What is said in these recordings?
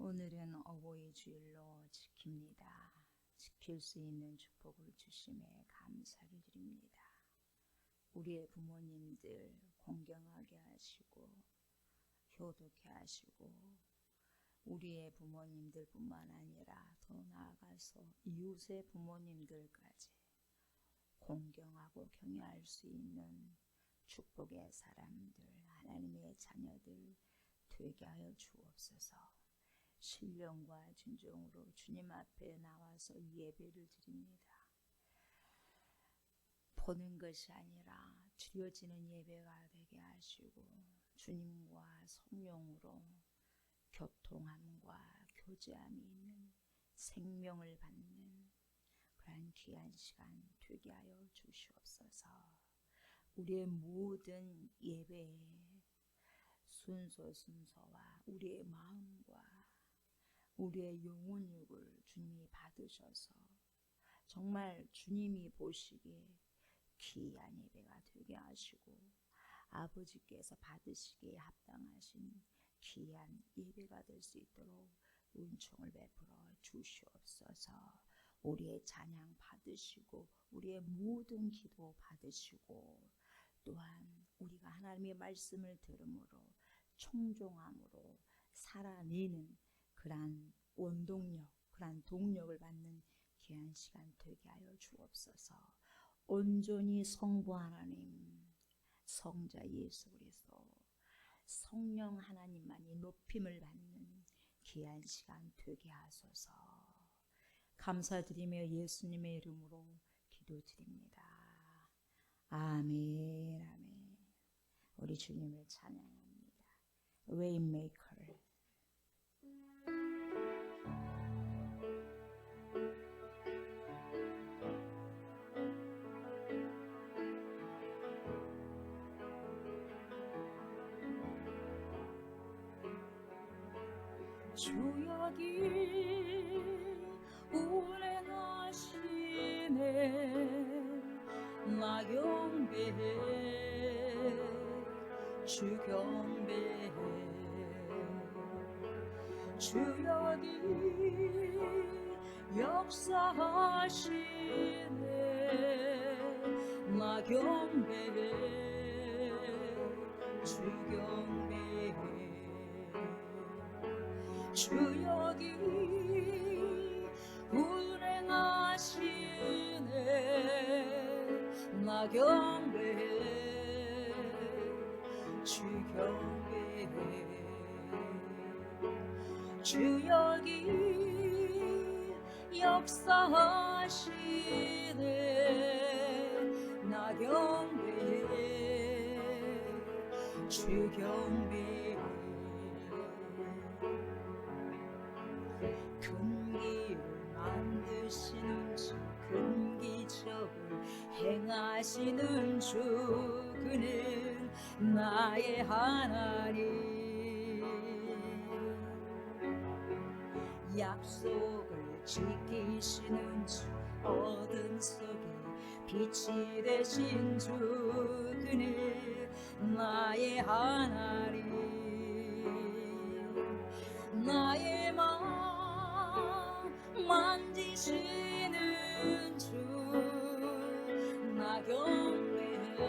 오늘은 어버이 주일로 지킵니다. 지킬 수 있는 축복을 주심에 감사를 드립니다. 우리의 부모님들 공경하게 하시고 효도케 하시고 우리의 부모님들뿐만 아니라 더 나아가서 이웃의 부모님들까지 공경하고 경외할 수 있는 축복의 사람들, 하나님의 자녀들 되게 하여 주옵소서. 신령과 진정으로 주님 앞에 나와서 예배를 드립니다. 보는 것이 아니라 드려지는 예배가 되게 하시고 주님과 성령으로 교통함과 교제함이 있는 생명을 받는 그러한 귀한 시간 되게 하여 주시옵소서. 우리의 모든 예배의 순서와 우리의 마음과 우리의 영혼육을 주님이 받으셔서 정말 주님이 보시기에 귀한 예배가 되게 하시고 아버지께서 받으시기에 합당하신 귀한 예배가 될 수 있도록 은총을 베풀어 주시옵소서. 우리의 찬양 받으시고 우리의 모든 기도 받으시고 또한 우리가 하나님의 말씀을 들음으로 청종함으로 살아내는 그러한 원동력, 그러한 동력을 받는 귀한 시간 되게 하여 주옵소서. 온전히 성부 하나님, 성자 예수 그리스도, 성령 하나님만이 높임을 받는 귀한 시간 되게 하소서. 감사드리며 예수님의 이름으로 기도드립니다. 아멘, 아멘. 우리 주님을 찬양합니다. Waymaker. 주 여기 운행하시네. 나 경배해 주 경배해. 주 여기 역사하시네. 나 경배해 주 경배해. 주 여기 운행하시네. 나 경배해 주 경배해. 주 여기 역사하시네. 나 경배해 주 경배해. 큰 길을 만드시는 주, 큰 기적을 행하시는 주, 그는 나의 하나님. 약속을 지키시는 주, 어둠 속에 빛이 되신 주, 그는 나의 하나님. 나의 마음 만지시는 주, 나 경배해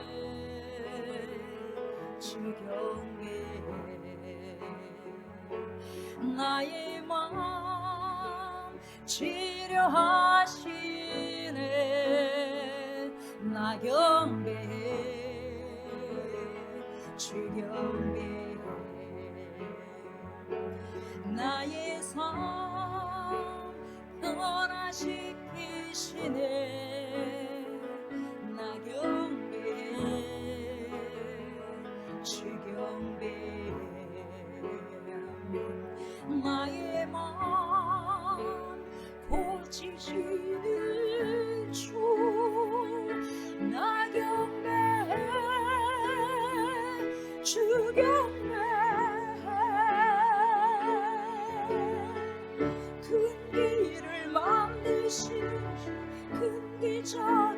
주 경배해. 나의 마음 치료하시네. 나 경배해 주 경배해. 나의 삶 변화시키시네. 나 경배해 주 경배해. 나의 마음 고치시는 주, 나 경배해 주 경배해. 큰 길을 만드시는 주, 큰 기적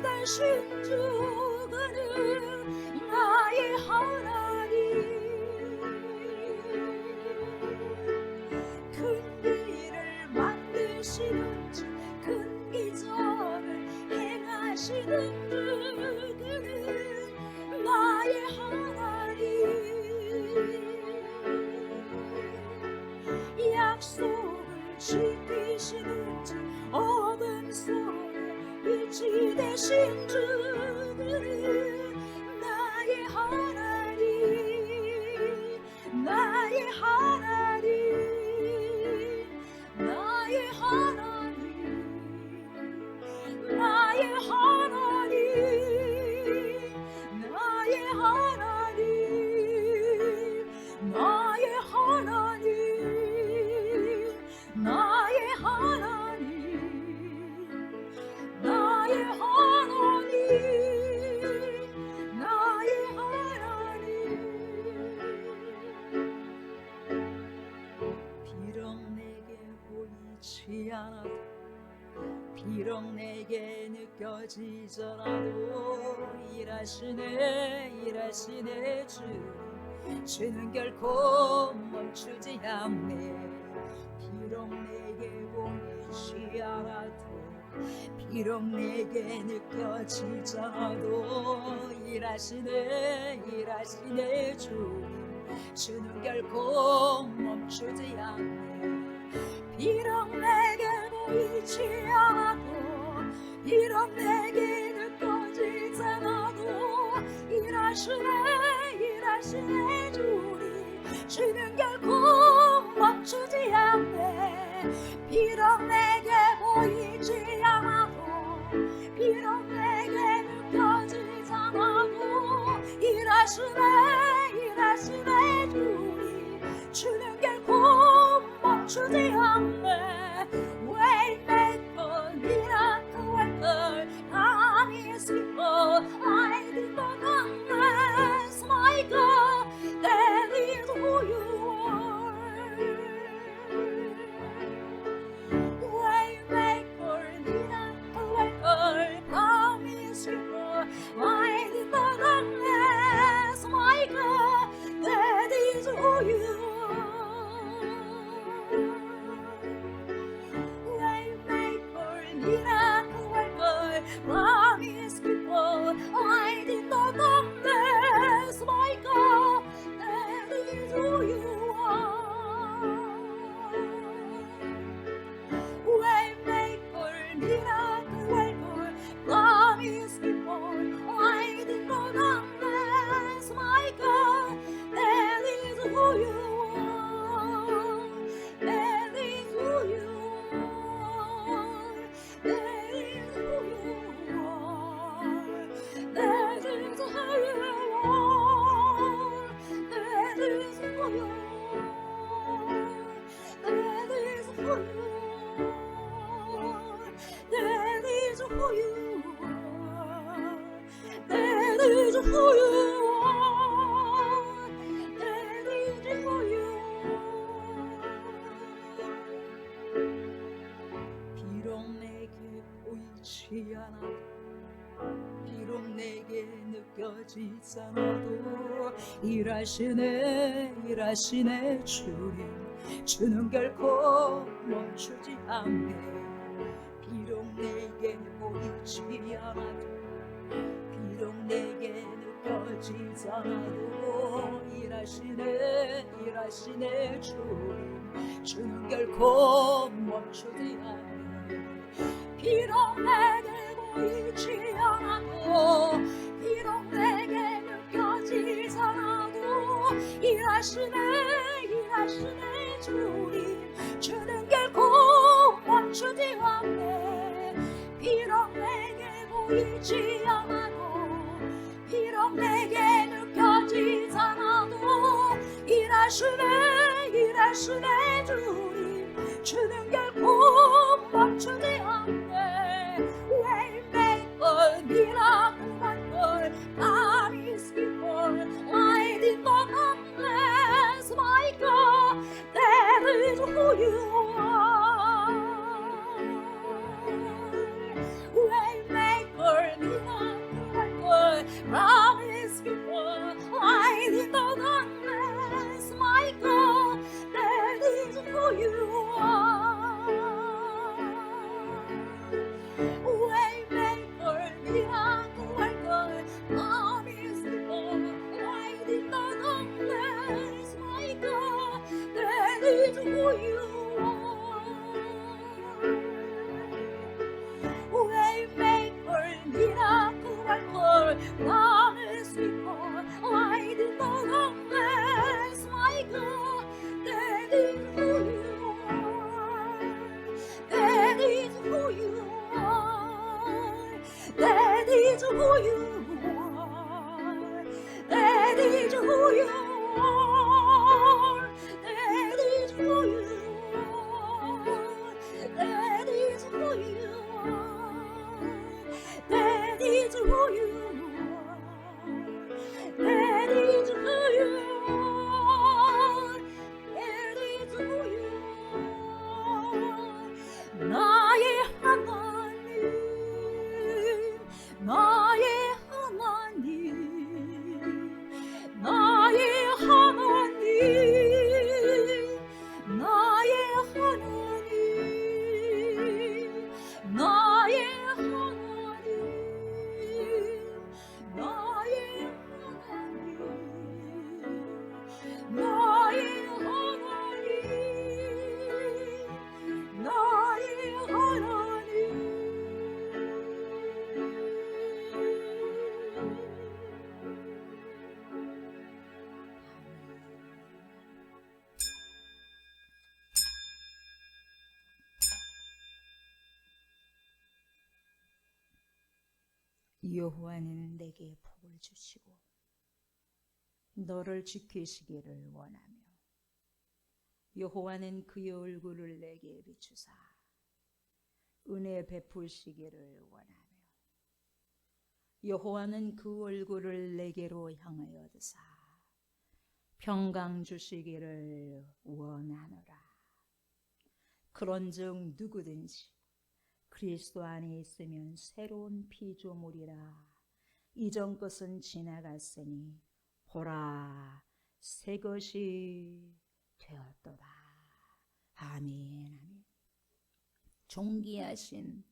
되신 주 그는 나의 하나님 큰 길을 만드시는 주 큰 기적을 행하시는 주 그는 나의 하나님 약속을 지키시는 주 어둠 속에 빛이 되신 주 그는 나의 하나님 나의 하나님 나의 하나님 나의 하나님 나의 하나님 나의 하나님 나의 하나님 나의 하나님 나의 하나님 비록 내게 보이지 않아도 비록 내게 느껴지더라도 일하시네 주는 결코 멈추지 않네 비록 내게 보이지 않아도 비록 내게 느껴지더라도 일하시네 주는 결코 멈추지 않네 비록 내게 보이지 않아도 비록 내게 느껴지지 않아도 일하시네 주는 결코 멈추지 않네 비록 내게 보이지 않아도 비록 내게 느껴지지 않아도 일하시네 주는 결코 멈추지 않네 Waymaker, miracle worker, promise keeper, light in the darkness, my God, that is who you are. Waymaker, miracle worker, promise keeper, light in the darkness, my God, that is who you are. Promise keeper, light in the darkness, my God, that is who you are. Waymaker, miracle worker, promise keeper, light in the darkness, my God, that is who you are. That is who you are. That is who you are. That is who you are. That is who you are. That is who you are. That is who you are. That is who you are. That is who you are. 비록 내게 보이지 않아도 비록 내게 느껴지지 않아도 일하시네 주는 결코 멈추지 않네 비록 내게 보이지 않아도 비록 내게 느껴지지 않아도 일하시네 주는 결코 멈추지 않네 비록 내게 보이지 않아도 비록 내게 느껴지지 않아도 일하시네 주는 결코 멈추지 않네 비록 내게 보이지 않아도 비록 내게 느껴지지 않아도 일하시네 주는 결코 멈추지 않네 Waymaker, miracle worker, promise keeper, light in the darkness, my God, that is who you are. Waymaker, who you are. Waymaker, miracle worker, promise keeper, light in the darkness, my God, that is who you are. That is who you are. That is who you are. That is who you are. That is who you are. That is who you are. That is who you are. That is who you are. That is who you are. 나의 하나님, 나의 하나님, 나의 하나님, 나의 하나님, 나의 하나님, 나의 하나님, 나의 하나님, 나의 하나님. 여호와는 내게 복을 주시고 너를 지키시기를 원하며 여호와는 그의 얼굴을 내게 비추사 은혜 베푸시기를 원하며 여호와는 그 얼굴을 내게로 향하여 드사 평강 주시기를 원하노라. 그런즉 누구든지 그리스도 안에 있으면 새로운 피조물이라. 이전 것은 지나갔으니 보라 새 것이 되었도다. 아멘. 아멘. 존귀하신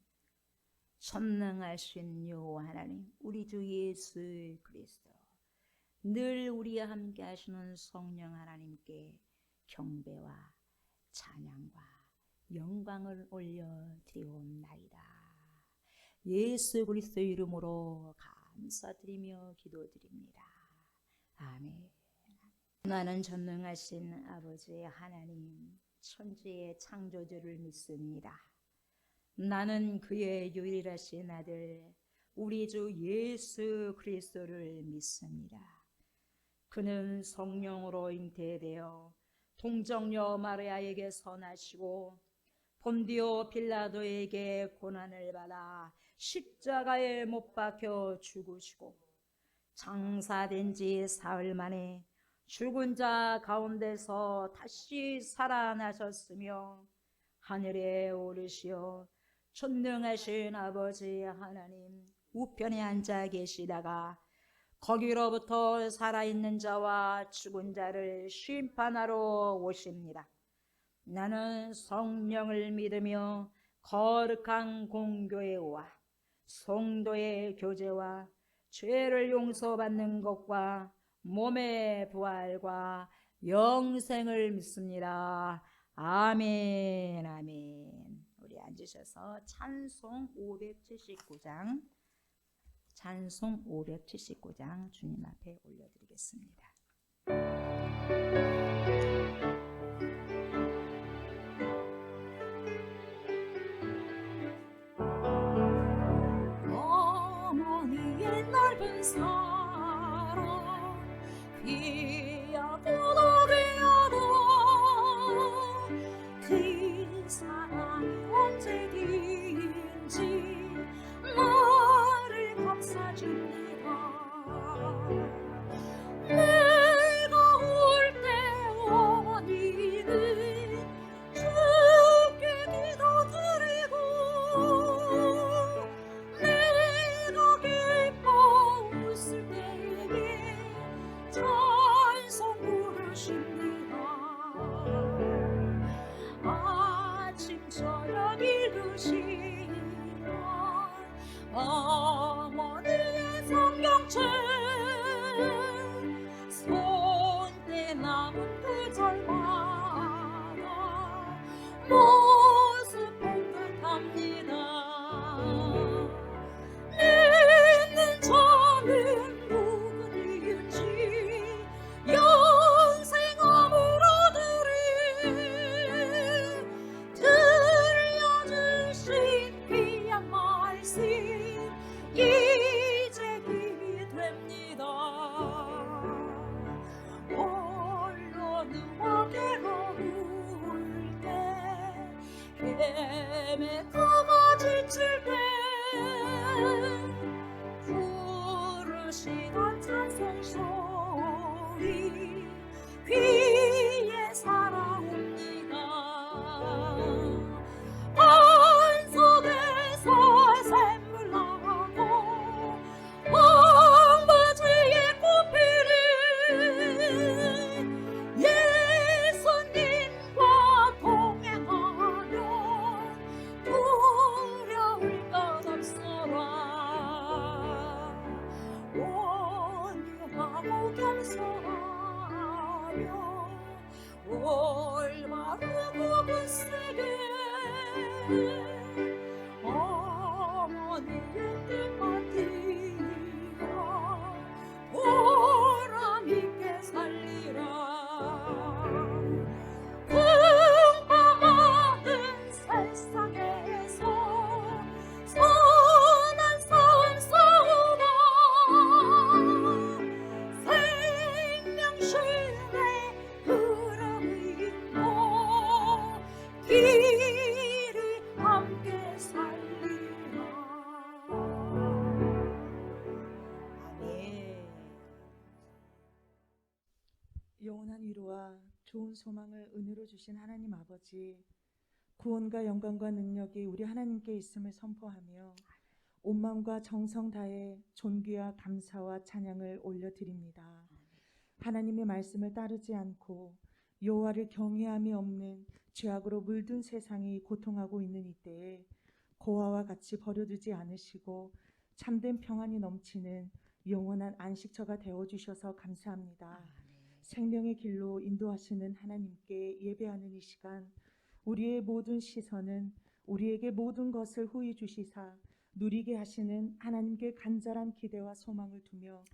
전능하신 여호와 하나님, 우리 주 예수 그리스도, 늘 우리와 함께 하시는 성령 하나님께 경배와 찬양과 영광을 올려드리옵나이다. 예수 그리스도 이름으로 감사드리며 기도드립니다. 아멘. 나는 전능하신 아버지 하나님, 천지의 창조주를 믿습니다. 나는 그의 유일하신 아들 우리 주 예수 그리스도를 믿습니다. 그는 성령으로 잉태되어 동정녀 마리아에게 선하시고 본디오 빌라도에게 고난을 받아 십자가에 못 박혀 죽으시고 장사된 지 사흘 만에 죽은 자 가운데서 다시 살아나셨으며 하늘에 오르시어 전능하신 아버지 하나님 우편에 앉아 계시다가 거기로부터 살아있는 자와 죽은 자를 심판하러 오십니다. 나는 성령을 믿으며 거룩한 공교회와 성도의 교제와 죄를 용서받는 것과 몸의 부활과 영생을 믿습니다. 아멘. 아멘. 우리 앉으셔서 찬송 579장 찬송 579장 주님 앞에 올려드리겠습니다. 어머니의 넓은 사랑 귀하고도 귀하다. 그 사랑이 언제든지 나를 감싸줍니다. 내가 올 때 어머니는 주께 기도드리고 내가 기뻐 웃을 때에 찬송 부르십니다. 아침 저녁 읽으시면 어머니의 성경책 손때 남은 구절마다 헤매다가 지칠 때 부르시던 찬송소리 귀에 살아옵니다. 한석에서 샘물 나고 황무지에 꽃피는 예수님과 동행하면 두려울 것 없어라. 온유하고 겸손하며 올바르고 굳세게 어머니의 뜻받들어 보람있게 살리라. 풍파많은 세상에서 선한 싸움 싸우다 생명심에 보람있고 길이 함께 살리라. 아멘. 영원한 위로와 좋은 소망을 은혜로 주신 하나님 아버지, 구원과 영광과 능력이 우리 하나님께 있음을 선포하며 온 마음과 정성 다해 존귀와 감사와 찬양을 올려드립니다. 하나님의 말씀을 따르지 않고 여호와를 경외함이 없는 죄악으로 물든 세상이 고통하고 있는 이때에 고아와 같이 버려두지 않으시고 참된 평안이 넘치는 영원한 안식처가 되어주셔서 감사합니다. 생명의 길로 인도하시는 하나님께 예배하는 이 시간, 우리의 모든 시선은 우리에게 모든 것을 후히 주시사 누리게 하시는 하나님께 간절한 기대와 소망을 두며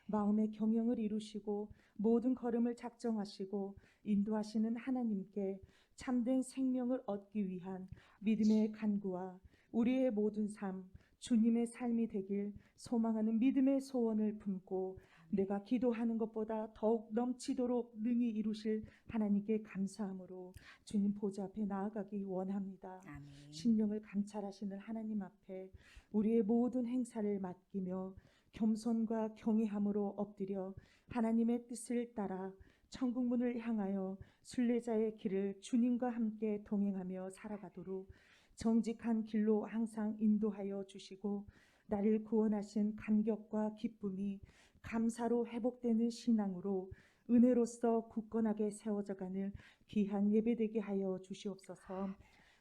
마음의 경영을 이루시고 모든 걸음을 작정하시고 인도하시는 하나님께 참된 생명을 얻기 위한 믿음의 간구와 우리의 모든 삶, 주님의 삶이 되길 소망하는 믿음의 소원을 품고 내가 기도하는 것보다 더욱 넘치도록 능히 이루실 하나님께 감사함으로 주님 보좌 앞에 나아가기 원합니다. 아멘. 심령을 감찰하시는 하나님 앞에 우리의 모든 행사를 맡기며 겸손과 경외함으로 엎드려 하나님의 뜻을 따라 천국문을 향하여 순례자의 길을 주님과 함께 동행하며 살아가도록 정직한 길로 항상 인도하여 주시고 나를 구원하신 감격과 기쁨이 감사로 회복되는 신앙으로 은혜로서 굳건하게 세워져가는 귀한 예배되게 하여 주시옵소서.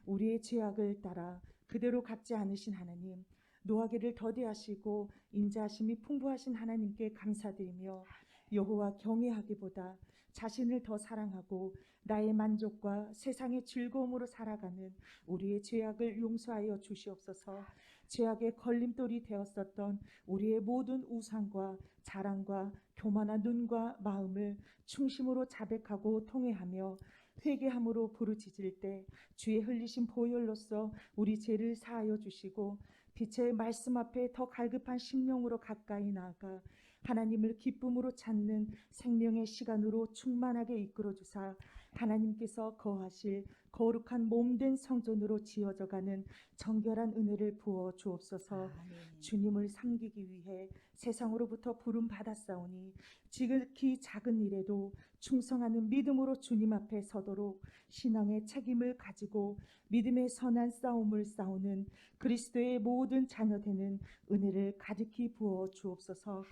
우리의 죄악을 따라 그대로 갚지 않으신 하나님, 노하기를 더디하시고 인자하심이 풍부하신 하나님께 감사드리며 여호와 경외하기보다 자신을 더 사랑하고 나의 만족과 세상의 즐거움으로 살아가는 우리의 죄악을 용서하여 주시옵소서. 죄악의 걸림돌이 되었었던 우리의 모든 우상과 자랑과 교만한 눈과 마음을 중심으로 자백하고 통회하며 회개함으로 부르짖을 때 주의 흘리신 보혈로서 우리 죄를 사하여 주시고 빛의 말씀 앞에 더 갈급한 심령으로 가까이 나아가 하나님을 기쁨으로 찾는 생명의 시간으로 충만하게 이끌어 주사 하나님께서 거하실 거룩한 몸된 성전으로 지어져가는 정결한 은혜를 부어 주옵소서. 주님을 섬기기 위해 세상으로부터 부름 받았사오니 지극히 작은 일에도 충성하는 믿음으로 주님 앞에 서도록 신앙의 책임을 가지고 믿음의 선한 싸움을 싸우는 그리스도의 모든 자녀되는 은혜를 가득히 부어 주옵소서.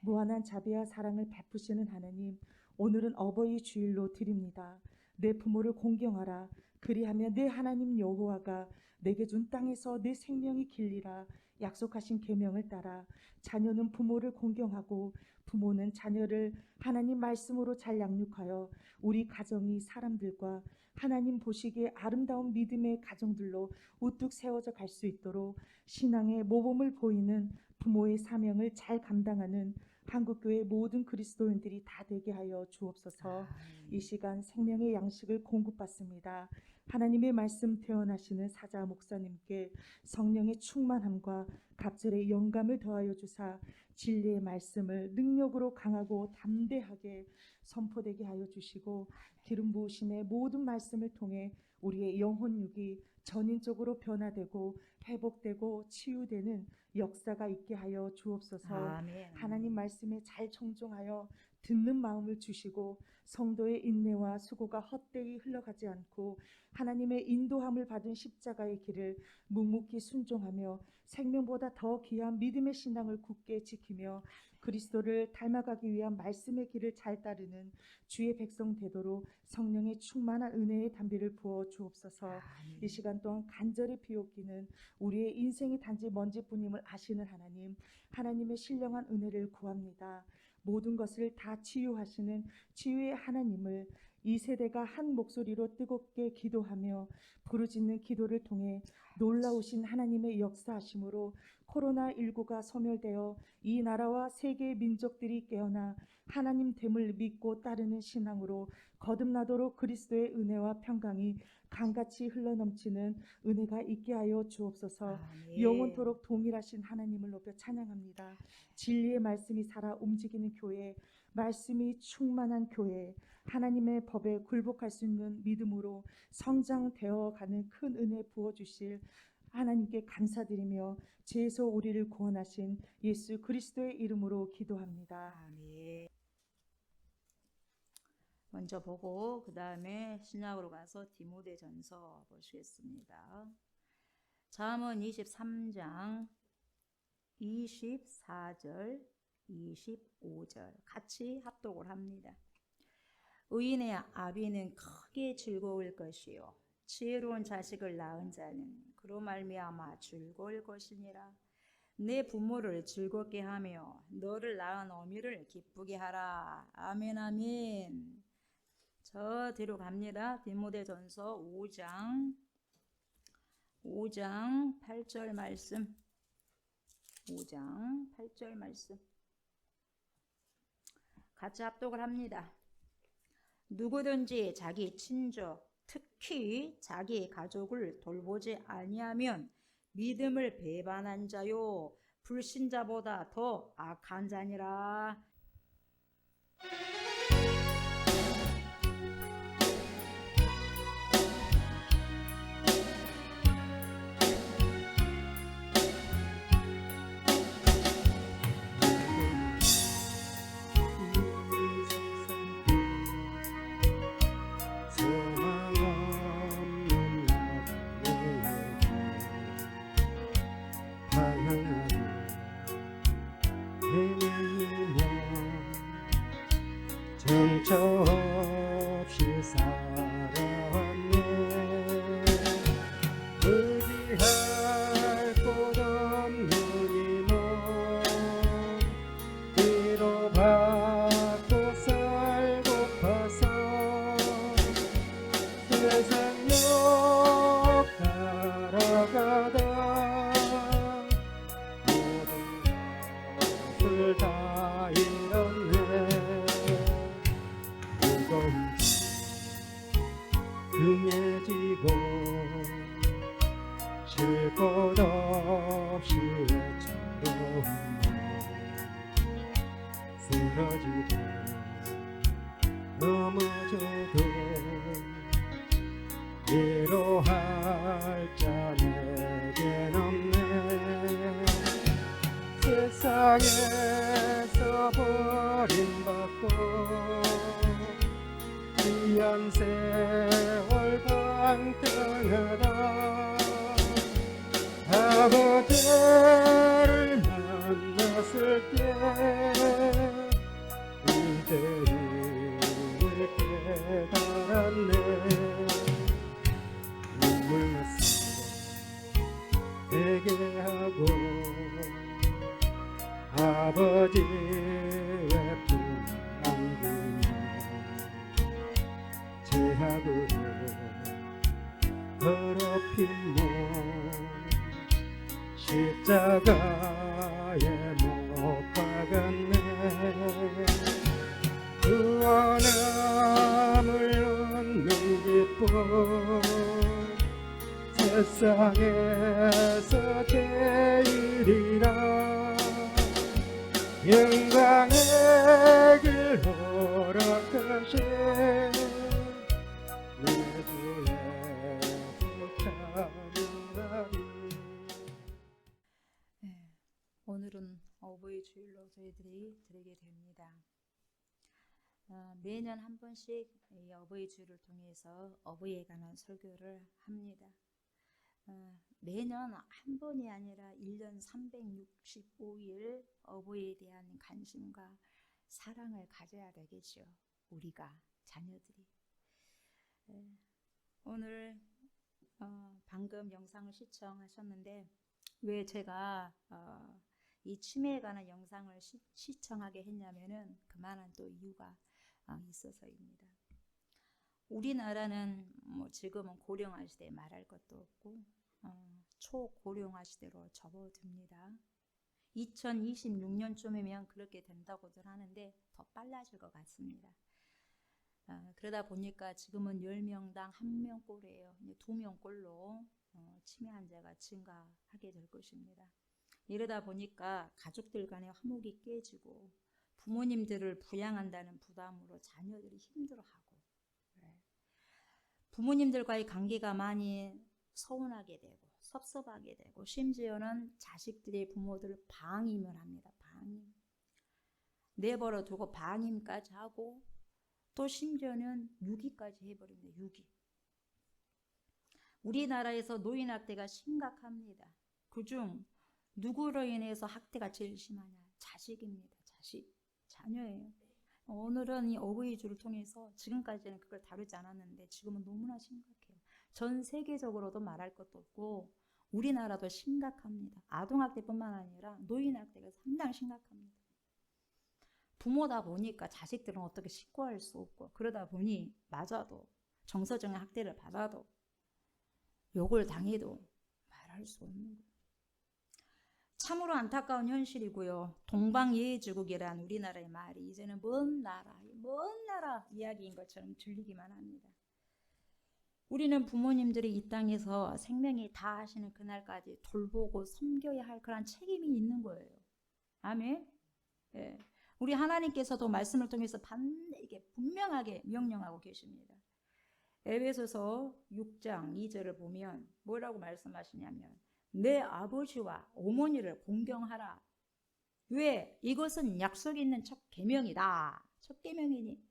무한한 자비와 사랑을 베푸시는 하나님, 오늘은 어버이 주일로 드립니다. 내 부모를 공경하라. 그리하면 내 하나님 여호와가 내게 준 땅에서 내 생명이 길리라 약속하신 계명을 따라 자녀는 부모를 공경하고 부모는 자녀를 하나님 말씀으로 잘 양육하여 우리 가정이 사람들과 하나님 보시기에 아름다운 믿음의 가정들로 우뚝 세워져 갈 수 있도록 신앙의 모범을 보이는 부모의 사명을 잘 감당하는 한국교회 모든 그리스도인들이 다 되게 하여 주옵소서. 이 시간 생명의 양식을 공급받습니다. 하나님의 말씀 태어나시는 사자 목사님께 성령의 충만함과 갑절의 영감을 더하여 주사 진리의 말씀을 능력으로 강하고 담대하게 선포되게 하여 주시고 기름 부으심의 모든 말씀을 통해 우리의 영혼 육이 전인적으로 변화되고 회복되고 치유되는 역사가 있게 하여 주옵소서. 아멘. 하나님 말씀에 잘 청종하여 듣는 마음을 주시고 성도의 인내와 수고가 헛되이 흘러가지 않고 하나님의 인도함을 받은 십자가의 길을 묵묵히 순종하며 생명보다 더 귀한 믿음의 신앙을 굳게 지키며 그리스도를 닮아가기 위한 말씀의 길을 잘 따르는 주의 백성 되도록 성령의 충만한 은혜의 담비를 부어 주옵소서. 아멘. 이 시간 동안 간절히 비옵기는 우리의 인생이 단지 먼지뿐임을 아시는 하나님, 하나님의 신령한 은혜를 구합니다. 모든 것을 다 치유하시는 치유의 하나님을 이 세대가 한 목소리로 뜨겁게 기도하며 부르짖는 기도를 통해 놀라우신 하나님의 역사하심으로 코로나19가 소멸되어 이 나라와 세계의 민족들이 깨어나 하나님 됨을 믿고 따르는 신앙으로 거듭나도록 그리스도의 은혜와 평강이 강같이 흘러넘치는 은혜가 있게 하여 주옵소서. 아멘. 영원토록 동일하신 하나님을 높여 찬양합니다. 진리의 말씀이 살아 움직이는 교회, 말씀이 충만한 교회, 하나님의 법에 굴복할 수 있는 믿음으로 성장되어 가는 큰 은혜 부어주실 하나님께 감사드리며 죄에서 우리를 구원하신 예수 그리스도의 이름으로 기도합니다. 아멘. 먼저 보고 그 다음에 신약으로 가서 디모데전서 보시겠습니다. 잠언 23장 24절 25절 같이 합독을 합니다. 의인의 아비는 크게 즐거울 것이요 지혜로운 자식을 낳은 자는 그로 말미암아 즐거울 것이니라. 내 부모를 즐겁게 하며 너를 낳은 어미를 기쁘게 하라. 아멘 아멘. 저 뒤로 갑니다. 디모데전서 5장 8절 말씀. 5장 8절 말씀 같이 합독을 합니다. 누구든지 자기 친족 특히 자기 가족을 돌보지 아니하면 믿음을 배반한 자요 불신자보다 더 악한 자니라. 정처 없이 살아왔네. 의지할 곳 없는 이놈 위로받고 살고파서 세상 역 따라가다 모든 것을 다 잃었네. 등에 지고 쉴 곳 없이 외로운 쓰러지고 넘어져도 위로할 자 내겐 없네. 세상에서 버림받고 귀한 세월 방탕하다 아버지를 만났을 때 이대를 깨달았네. 눈물 났어 회개하고 아버지의 품 안기며 제약으로 더럽힌 몸 십자가에 못 박았네. 구원함을 얻는 기쁨 세상에서 제일이라. 영광의 길로 거룩하신 내 주 예수 찬양하리. 오늘은 어버이 주일로 저희들이 드리게 됩니다. 매년 한 번씩 이 어버이 주일을 통해서 어버이에 관한 설교를 합니다. 매년 한 번이 아니라 1년 365일 어버이에 대한 관심과 사랑을 가져야 되겠죠. 우리가, 자녀들이. 오늘 방금 영상을 시청하셨는데 왜 제가 이 치매에 관한 영상을 시청하게 했냐면은 그만한 또 이유가 있어서입니다. 우리나라는 뭐 지금은 고령화 시대에 말할 것도 없고 초고령화 시대로 접어듭니다. 2026년쯤이면 그렇게 된다고들 하는데 더 빨라질 것 같습니다. 그러다 보니까 지금은 10명당 1명꼴이에요. 2명꼴로 치매 환자가 증가하게 될 것입니다. 이러다 보니까 가족들 간의 화목이 깨지고 부모님들을 부양한다는 부담으로 자녀들이 힘들어하고 부모님들과의 관계가 많이 서운하게 되고 섭섭하게 되고 심지어는 자식들이 부모들을 방임을 합니다. 방임. 내버려 두고 방임까지 하고 또 심지어는 유기까지 해버립니다. 유기. 우리나라에서 노인학대가 심각합니다. 그중 누구로 인해서 학대가 제일 심하냐? 자식입니다. 자식. 자녀예요. 오늘은 이 어버이 주를 통해서 지금까지는 그걸 다루지 않았는데 지금은 너무나 심각해요. 전 세계적으로도 말할 것도 없고 우리나라도 심각합니다. 아동학대뿐만 아니라 노인학대가 상당히 심각합니다. 부모다 보니까 자식들은 어떻게 식구할 수 없고 그러다 보니 맞아도 정서적인 학대를 받아도 욕을 당해도 말할 수 없는 거예요. 참으로 안타까운 현실이고요. 동방예의지국이란 우리나라의 말이 이제는 먼 나라 이야기인 것처럼 들리기만 합니다. 우리는 부모님들이 이 땅에서 생명이 다하시는 그날까지 돌보고 섬겨야 할 그런 책임이 있는 거예요. 아멘. 예. 우리 하나님께서도 말씀을 통해서 반드시 분명하게 명령하고 계십니다. 에베소서 6장 2절을 보면 뭐라고 말씀하시냐면 내 아버지와 어머니를 공경하라. 왜? 이것은 약속 있는 첫 계명이다. 첫 계명이니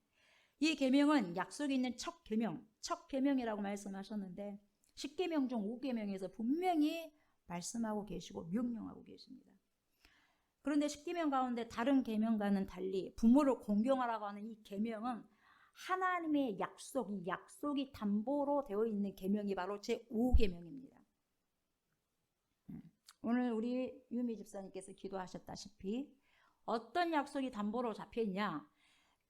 이 계명은 약속 있는 첫 계명, 첫 계명이라고 말씀하셨는데 10계명 중 5계명에서 분명히 말씀하고 계시고 명령하고 계십니다. 그런데 10계명 가운데 다른 계명과는 달리 부모를 공경하라고 하는 이 계명은 하나님의 약속, 이 약속이 담보로 되어 있는 계명이 바로 제5계명입니다. 오늘 우리 유미 집사님께서 기도하셨다시피 어떤 약속이 담보로 잡혀있냐?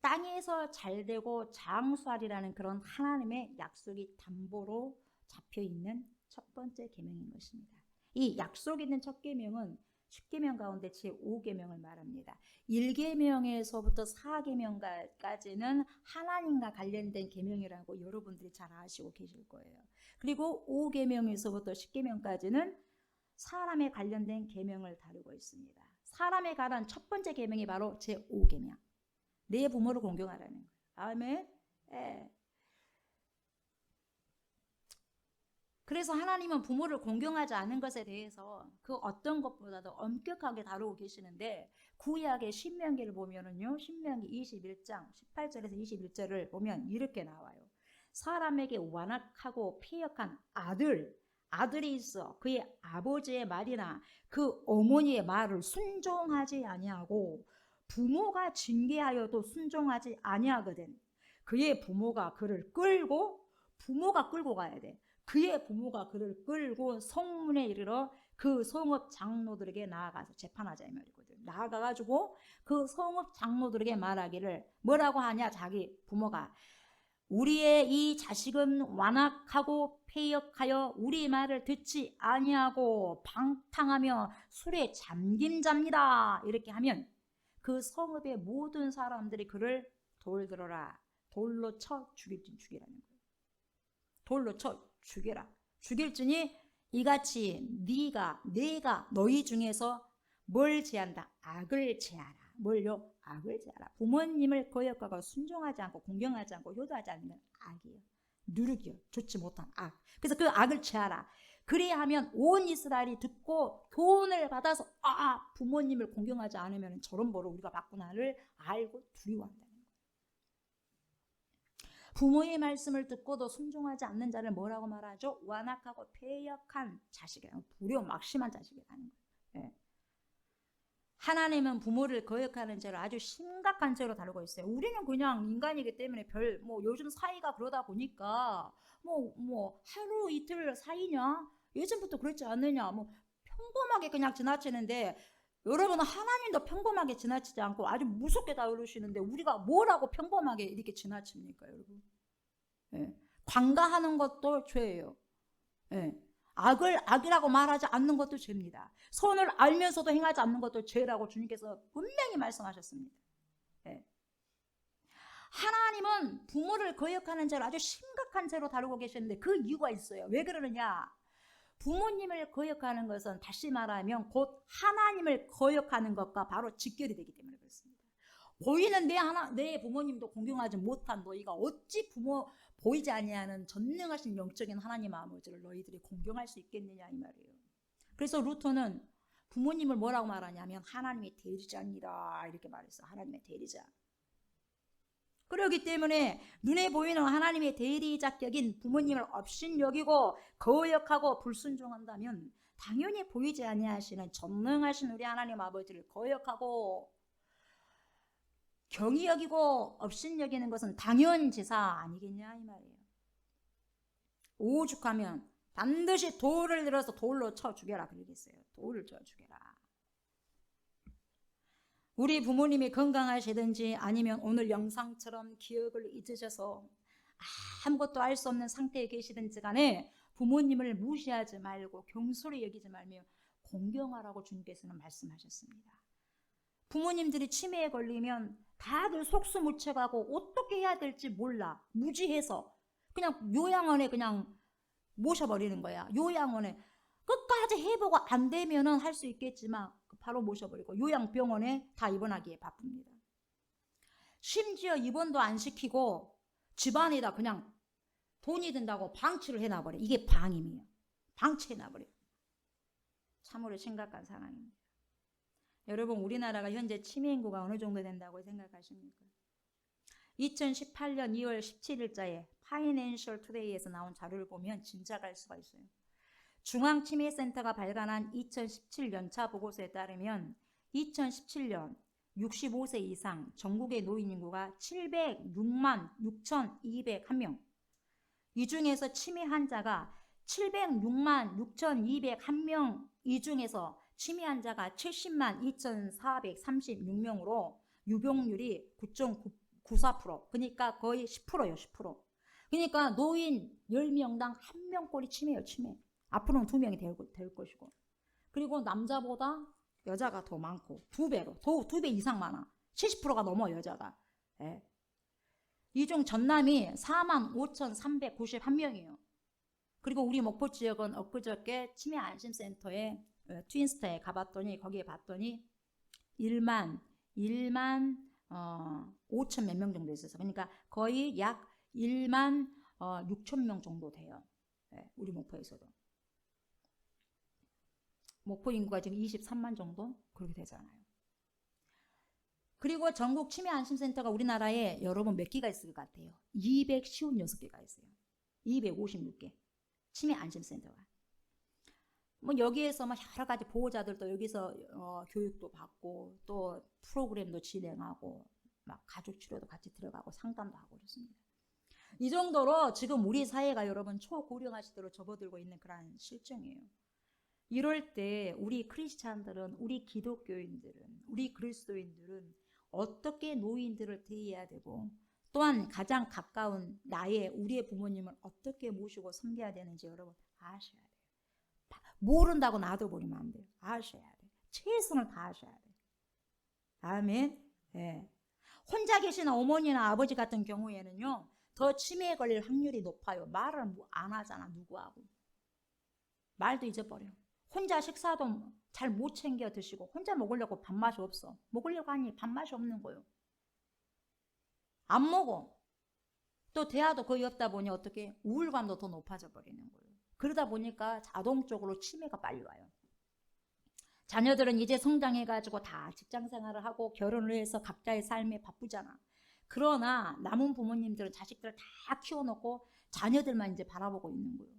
땅에서 잘되고 장수하리라는 그런 하나님의 약속이 담보로 잡혀있는 첫 번째 계명인 것입니다. 이 약속 있는 첫 계명은 10계명 가운데 제5계명을 말합니다. 1계명에서부터 4계명까지는 하나님과 관련된 계명이라고 여러분들이 잘 아시고 계실 거예요. 그리고 5계명에서부터 10계명까지는 사람에 관련된 계명을 다루고 있습니다. 사람에 관한 첫 번째 계명이 바로 제5계명. 내 부모를 공경하라는 거예요. 아멘. 예. 그래서 하나님은 부모를 공경하지 않은 것에 대해서 그 어떤 것보다도 엄격하게 다루고 계시는데 구약의 신명기를 보면은요. 신명기 21장 18절에서 21절을 보면 이렇게 나와요. 사람에게 완악하고 패역한 아들이 있어 그의 아버지의 말이나 그 어머니의 말을 순종하지 아니하고 부모가 징계하여도 순종하지 아니하거든. 그의 부모가 그를 끌고 가야 돼. 그의 부모가 그를 끌고 성문에 이르러 그 성읍 장로들에게 나아가서 재판하자 이 말이거든. 나아가가지고 그 성읍 장로들에게 말하기를 뭐라고 하냐? 자기 부모가 우리의 이 자식은 완악하고 패역하여 우리 말을 듣지 아니하고 방탕하며 술에 잠긴 자입니다. 이렇게 하면 그 성읍의 모든 사람들이 그를 돌 들어라. 돌로 쳐 죽이라는 거예요. 돌로 쳐 죽여라. 죽일지니 이같이 내가 너희 중에서 뭘 제한다? 악을 제하라. 뭘요? 악을 제하라. 부모님을 거역하고 순종하지 않고 공경하지 않고 효도하지 않으면 악이에요. 누룩이요. 좋지 못한 악. 그래서 그 악을 제하라. 그리하면 온 이스라엘이 듣고 교훈을 받아서 부모님을 공경하지 않으면 저런 벌을 우리가 받구나를 알고 두려워한다는 거예요. 부모의 말씀을 듣고도 순종하지 않는 자를 뭐라고 말하죠? 완악하고 패역한 자식이라는, 불효 막심한 자식이라는 거예요. 예. 하나님은 부모를 거역하는 죄를 아주 심각한 죄로 다루고 있어요. 우리는 그냥 인간이기 때문에 요즘 사이가 그러다 보니까 하루 이틀 사이냐? 예전부터 그랬지 않느냐? 평범하게 그냥 지나치는데, 여러분은 하나님도 평범하게 지나치지 않고 아주 무섭게 다루시는데 우리가 뭐라고 평범하게 이렇게 지나칩니까, 여러분? 예. 관가하는 것도 죄예요. 예. 악을 악이라고 말하지 않는 것도 죄입니다. 선을 알면서도 행하지 않는 것도 죄라고 주님께서 분명히 말씀하셨습니다. 예. 하나님은 부모를 거역하는 죄를 아주 심각한 죄로 다루고 계시는데 그 이유가 있어요. 왜 그러느냐? 부모님을 거역하는 것은 다시 말하면 곧 하나님을 거역하는 것과 바로 직결이 되기 때문에 그렇습니다. 보이는 내 부모님도 공경하지 못한 너희가 어찌 보이지 아니하는 전능하신 영적인 하나님 아버지를 너희들이 공경할 수 있겠느냐 이 말이에요. 그래서 루터는 부모님을 뭐라고 말하냐면 하나님의 대리자입니다 이렇게 말했어요. 하나님의 대리자. 그렇기 때문에 눈에 보이는 하나님의 대리자격인 부모님을 업신여기고 거역하고 불순종한다면 당연히 보이지 아니하시는 전능하신 우리 하나님 아버지를 거역하고 경히 여기고 업신여기는 것은 당연지사 아니겠냐 이 말이에요. 오죽하면 반드시 돌을 들어서 돌로 쳐 죽여라 그러겠어요. 돌을 쳐 죽여라. 우리 부모님이 건강하시든지 아니면 오늘 영상처럼 기억을 잊으셔서 아무것도 알 수 없는 상태에 계시든지 간에 부모님을 무시하지 말고 경솔히 여기지 말며 공경하라고 주님께서는 말씀하셨습니다. 부모님들이 치매에 걸리면 다들 속수무책하고 어떻게 해야 될지 몰라. 무지해서 그냥 요양원에 그냥 모셔버리는 거야. 요양원에 끝까지 해보고 안 되면은 할 수 있겠지만 바로 모셔버리고 요양병원에 다 입원하기에 바쁩니다. 심지어 입원도 안 시키고 집안에다 그냥 돈이 든다고 방치를 해놔버려. 이게 방임이에요. 방치해놔버려. 참으로 심각한 상황입니다. 여러분 우리나라가 현재 치매 인구가 어느 정도 된다고 생각하십니까? 2018년 2월 17일자에 파이낸셜 투데이에서 나온 자료를 보면 짐작을 할 수가 있어요. 중앙치매센터가 발간한 2017 연차 보고서에 따르면 2017년 65세 이상 전국의 노인 인구가 706만 6,201명. 이 중에서 치매 환자가 706만 6,201명 이 중에서 치매 환자가 70만 2,436명으로 유병률이 9.94%. 그러니까 거의 10%예요. 10%. 그러니까 노인 10명당 1명꼴이 치매예요. 치매. 앞으로는 2명이 될 것이고. 그리고 남자보다 여자가 더 많고 2배로. 2배 이상 많아. 70%가 넘어 여자가. 예. 이 중 전남이 4만 5,391명이에요. 그리고 우리 목포 지역은 엊그저께 치매 안심센터에 트윈스타에 가봤더니 거기에 봤더니 1만 5천 몇 명 정도 있어서 그러니까 거의 약 1만 6천 명 정도 돼요. 네, 우리 목포에서도. 목포 인구가 지금 23만 정도 그렇게 되잖아요. 그리고 전국 치매 안심센터가 우리나라에 여러분 몇 개가 있을 것 같아요? 256개가 있어요. 256개. 치매 안심센터가. 여기에서 여러 가지 보호자들도 여기서 교육도 받고 또 프로그램도 진행하고 가족 치료도 같이 들어가고 상담도 하고 그렇습니다. 이 정도로 지금 우리 사회가 여러분 초고령화 시대로 접어들고 있는 그런 실정이에요. 이럴 때 우리 크리스찬들은, 우리 기독교인들은, 우리 그리스도인들은 어떻게 노인들을 대해야 되고 또한 가장 가까운 우리의 부모님을 어떻게 모시고 섬겨야 되는지 여러분 아셔야 돼요. 모른다고 놔둬버리면 안 돼요. 아셔야 돼요. 최선을 다하셔야 돼요. 아멘. 네. 혼자 계신 어머니나 아버지 같은 경우에는요 더 치매에 걸릴 확률이 높아요. 말을 안 하잖아. 누구하고. 말도 잊어버려. 혼자 식사도 잘 못 챙겨 드시고 혼자 먹으려고 밥맛이 없어. 먹으려고 하니 밥맛이 없는 거예요. 안 먹어. 또 대화도 거의 없다 보니 어떻게 우울감도 더 높아져 버리는 거예요. 그러다 보니까 자동적으로 치매가 빨리 와요. 자녀들은 이제 성장해가지고 다 직장 생활을 하고 결혼을 해서 각자의 삶에 바쁘잖아. 그러나 남은 부모님들은 자식들을 다 키워놓고 자녀들만 이제 바라보고 있는 거예요.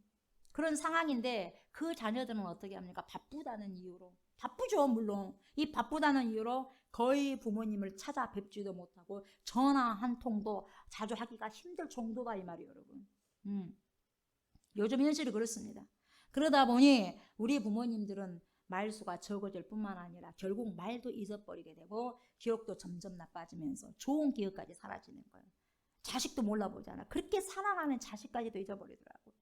그런 상황인데 그 자녀들은 어떻게 합니까? 바쁘다는 이유로. 바쁘죠, 물론. 이 바쁘다는 이유로 거의 부모님을 찾아뵙지도 못하고 전화 한 통도 자주 하기가 힘들 정도다 이 말이에요, 여러분. 요즘 현실이 그렇습니다. 그러다 보니 우리 부모님들은 말수가 적어질 뿐만 아니라 결국 말도 잊어버리게 되고 기억도 점점 나빠지면서 좋은 기억까지 사라지는 거예요. 자식도 몰라보잖아. 그렇게 사랑하는 자식까지도 잊어버리더라고.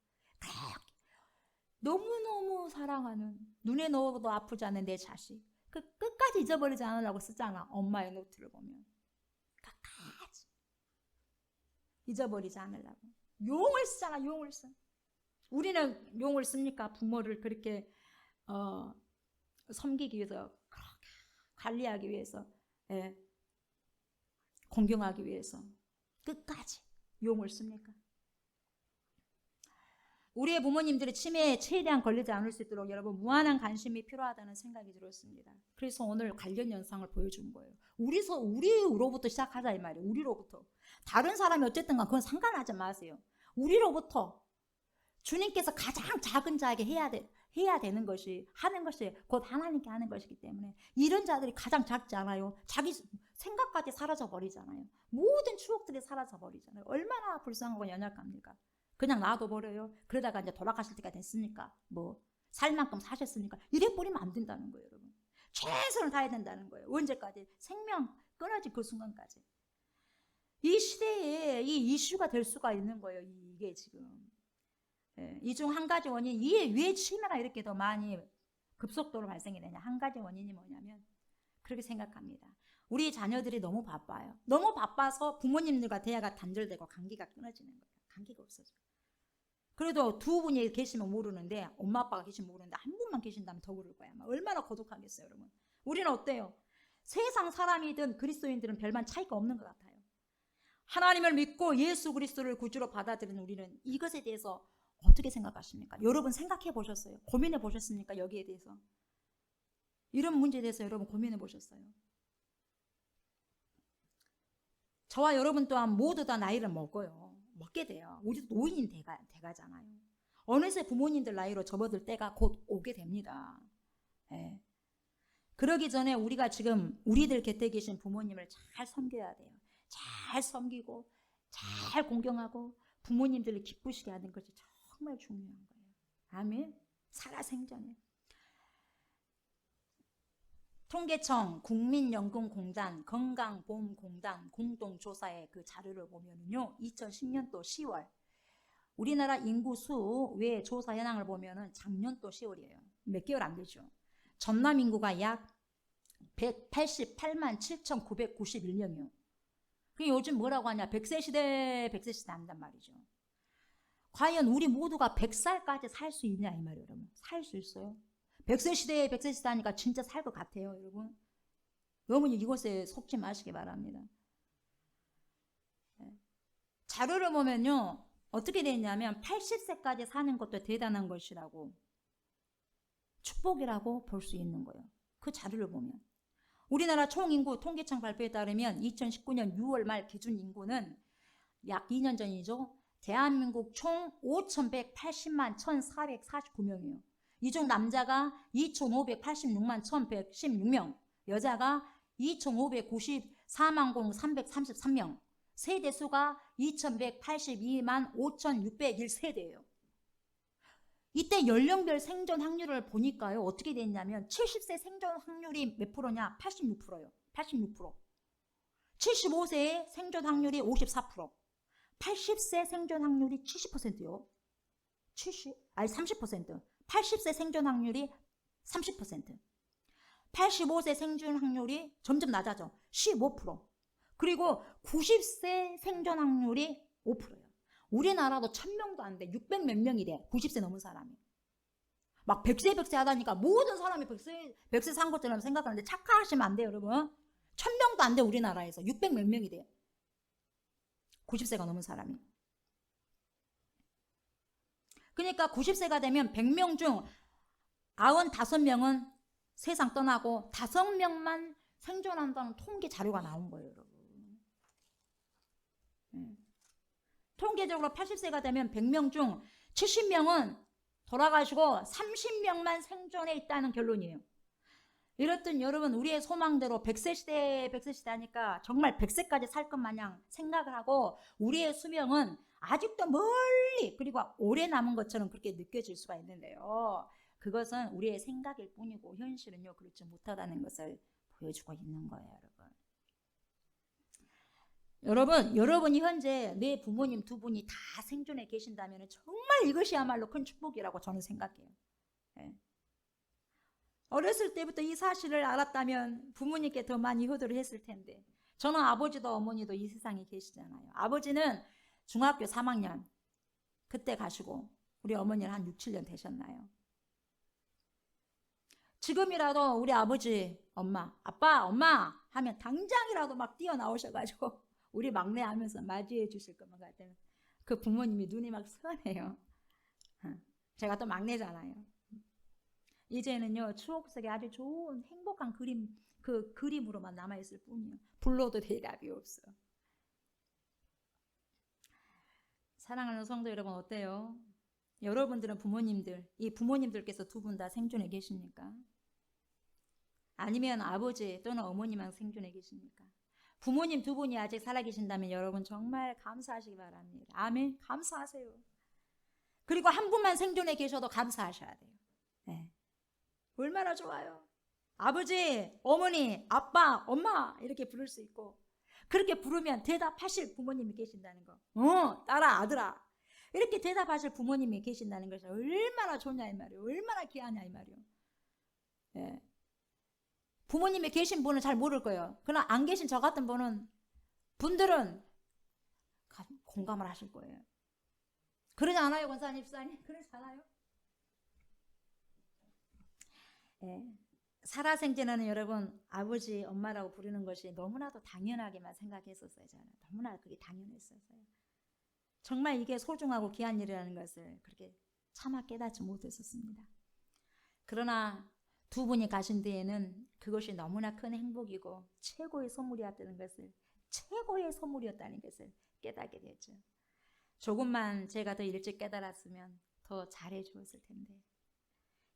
너무너무 사랑하는, 눈에 넣어도 아프지 않은 내 자식. 그 끝까지 잊어버리지 않으려고 쓰잖아. 엄마의 노트를 보면. 끝까지 잊어버리지 않으려고. 용을 쓰잖아. 용을 써. 우리는 용을 씁니까? 부모를 그렇게 섬기기 위해서, 그렇게 관리하기 위해서, 공경하기 위해서 끝까지 용을 씁니까? 우리의 부모님들이 치매에 최대한 걸리지 않을 수 있도록 여러분 무한한 관심이 필요하다는 생각이 들었습니다. 그래서 오늘 관련 영상을 보여준 거예요. 우리로부터 시작하자 이 말이에요. 우리로부터. 다른 사람이 어쨌든 간 그건 상관하지 마세요. 우리로부터 주님께서 가장 작은 자에게 해야 되는 것이, 하는 것이 곧 하나님께 하는 것이기 때문에 이런 자들이 가장 작지 않아요. 자기 생각까지 사라져 버리잖아요. 모든 추억들이 사라져 버리잖아요. 얼마나 불쌍하고 연약합니까? 그냥 놔둬버려요. 그러다가 이제 돌아가실 때가 됐으니까 뭐 살 만큼 사셨으니까 이래 버리면 안 된다는 거예요, 여러분. 최선을 다해야 된다는 거예요. 언제까지? 생명 끊어질 그 순간까지. 이 시대에 이 이슈가 될 수가 있는 거예요. 이게 지금. 이 중 한 가지 원인, 이게 왜 치매가 이렇게 더 많이 급속도로 발생이 되냐. 한 가지 원인이 뭐냐면 그렇게 생각합니다. 우리 자녀들이 너무 바빠요. 너무 바빠서 부모님들과 대화가 단절되고 관계가 끊어지는 거예요. 관계가 없어져요. 그래도 두 분이 계시면 모르는데, 엄마 아빠가 계시면 모르는데 한 분만 계신다면 더 그럴 거야. 얼마나 고독하겠어요, 여러분. 우리는 어때요? 세상 사람이든 그리스도인들은 별반 차이가 없는 것 같아요. 하나님을 믿고 예수 그리스도를 구주로 받아들이는 우리는 이것에 대해서 어떻게 생각하십니까? 여러분 생각해 보셨어요? 고민해 보셨습니까? 여기에 대해서. 이런 문제에 대해서 여러분 고민해 보셨어요? 저와 여러분 또한 모두 다 나이를 먹어요. 먹게 돼요. 우리도 노인이 돼가잖아요. 어느새 부모님들 나이로 접어들 때가 곧 오게 됩니다. 그러기 전에 우리가 지금 우리들 곁에 계신 부모님을 잘 섬겨야 돼요. 잘 섬기고 잘 공경하고 부모님들을 기쁘시게 하는 것이 정말 중요한 거예요. 아멘. 살아생전에. 통계청, 국민연금공단, 건강보험공단 공동조사의 그 자료를 보면은요, 2010년도 10월 우리나라 인구수 외 조사 현황을 보면은 작년도 10월이에요. 몇 개월 안 되죠. 전남 인구가 약 188만 7,991명이요. 요즘 뭐라고 하냐? 100세 시대 한단 말이죠. 과연 우리 모두가 100살까지 살 수 있냐 이 말이에요, 여러분. 살 수 있어요? 100세 시대 하니까 진짜 살 것 같아요, 여러분. 너무 이것에 속지 마시기 바랍니다. 자료를 보면요, 어떻게 되냐면 80세까지 사는 것도 대단한 것이라고, 축복이라고 볼 수 있는 거예요. 그 자료를 보면. 우리나라 총인구 통계청 발표에 따르면 2019년 6월 말 기준 인구는 약 2년 전이죠. 대한민국 총 5,180만 1,449명이에요. 이 중 남자가 2,586만 1,116명, 여자가 2,594만 333명, 세대수가 2,182만 5,601세대예요. 이때 연령별 생존 확률을 보니까요, 어떻게 됐냐면 70세 생존 확률이 몇 프로냐? 86%예요. 86%. 75세의 생존 확률이 54%. 80세 생존 확률이 70%요. 30%. 80세 생존 확률이 30%. 85세 생존 확률이 점점 낮아져. 15%. 그리고 90세 생존 확률이 5%예요. 우리나라도 1000명도 안 돼. 600 몇 명이 돼. 90세 넘은 사람이. 막 백세 하다니까 모든 사람이 백세 산 것처럼 생각하는데 착각하시면 안 돼요, 여러분. 1000명도 안 돼, 우리나라에서. 600 몇 명이 돼요. 90세가 넘은 사람이. 그러니까 90세가 되면 100명 중 95명은 세상 떠나고 5명만 생존한다는 통계 자료가 나온 거예요, 여러분. 통계적으로 80세가 되면 100명 중 70명은 돌아가시고 30명만 생존해 있다는 결론이에요. 이렇든 여러분, 우리의 소망대로 100세 시대 하니까 정말 100세까지 살 것 마냥 생각을 하고 우리의 수명은 아직도 멀리 그리고 오래 남은 것처럼 그렇게 느껴질 수가 있는데요. 그것은 우리의 생각일 뿐이고 현실은요, 그렇지 못하다는 것을 보여주고 있는 거예요, 여러분. 여러분이 현재 내 부모님 두 분이 다 생존해 계신다면 정말 이것이야말로 큰 축복이라고 저는 생각해요. 예. 어렸을 때부터 이 사실을 알았다면 부모님께 더 많이 효도를 했을 텐데, 저는 아버지도 어머니도 이 세상에 계시잖아요. 아버지는 중학교 3학년 그때 가시고 우리 어머니는 한 6, 7년 되셨나요? 지금이라도 우리 아버지, 엄마, 아빠, 엄마 하면 당장이라도 막 뛰어나오셔가지고 우리 막내 하면서 맞이해 주실 것만 같아요. 그 부모님이 눈이 막 선해요. 제가 또 막내잖아요. 이제는요, 추억 속에 아주 좋은 행복한 그 그림으로만 남아있을 뿐이에요. 불러도 대답이 없어. 사랑하는 성도 여러분, 어때요? 여러분들은 이 부모님들께서 두 분 다 생존해 계십니까? 아니면 아버지 또는 어머니만 생존해 계십니까? 부모님 두 분이 아직 살아계신다면 여러분 정말 감사하시기 바랍니다. 아멘. 감사하세요. 그리고 한 분만 생존해 계셔도 감사하셔야 돼요. 네. 얼마나 좋아요. 아버지, 어머니, 아빠, 엄마 이렇게 부를 수 있고, 그렇게 부르면 대답하실 부모님이 계신다는 거. 딸아, 아들아, 이렇게 대답하실 부모님이 계신다는 것이 얼마나 좋냐 이 말이에요. 얼마나 귀하냐 이 말이에요. 예. 부모님이 계신 분은 잘 모를 거예요. 그러나 안 계신 저 같은 분들은 공감을 하실 거예요. 그러지 않아요, 권사님, 집사님? 그러지 않아요? 예. 살아생전에는 여러분 아버지, 엄마라고 부르는 것이 너무나도 당연하게만 생각했었어요. 저는 너무나 그게 당연했었어요. 정말 이게 소중하고 귀한 일이라는 것을 그렇게 차마 깨닫지 못했었습니다. 그러나 두 분이 가신 뒤에는 그것이 너무나 큰 행복이고 최고의 선물이었다는 것을 깨닫게 됐죠. 조금만 제가 더 일찍 깨달았으면 더 잘해 주었을 텐데,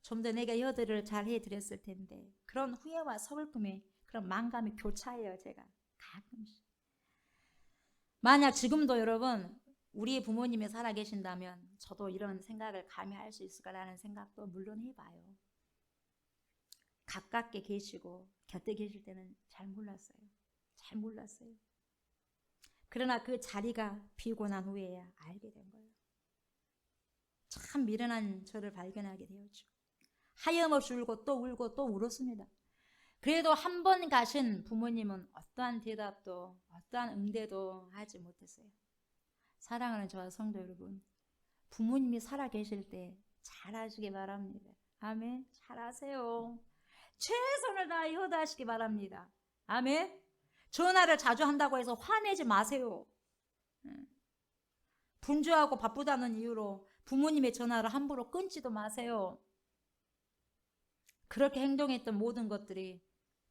좀 더 내가 효도를 잘 해드렸을 텐데, 그런 후회와 서글픔에 그런 만감이 교차해요. 제가 가끔씩. 만약 지금도 여러분 우리 부모님이 살아계신다면 저도 이런 생각을 감히 할 수 있을까라는 생각도 물론 해봐요. 가깝게 계시고 곁에 계실 때는 잘 몰랐어요. 그러나 그 자리가 비고 난 후에야 알게 된 거예요. 참 미련한 저를 발견하게 되었죠. 하염없이 울고 또 울었습니다. 그래도 한 번 가신 부모님은 어떠한 대답도 어떠한 응대도 하지 못했어요. 사랑하는 저와 성도 여러분, 부모님이 살아계실 때 잘하시기 바랍니다. 아멘. 잘하세요. 최선을 다해 효도하시기 바랍니다. 아멘. 전화를 자주 한다고 해서 화내지 마세요. 분주하고 바쁘다는 이유로 부모님의 전화를 함부로 끊지도 마세요. 그렇게 행동했던 모든 것들이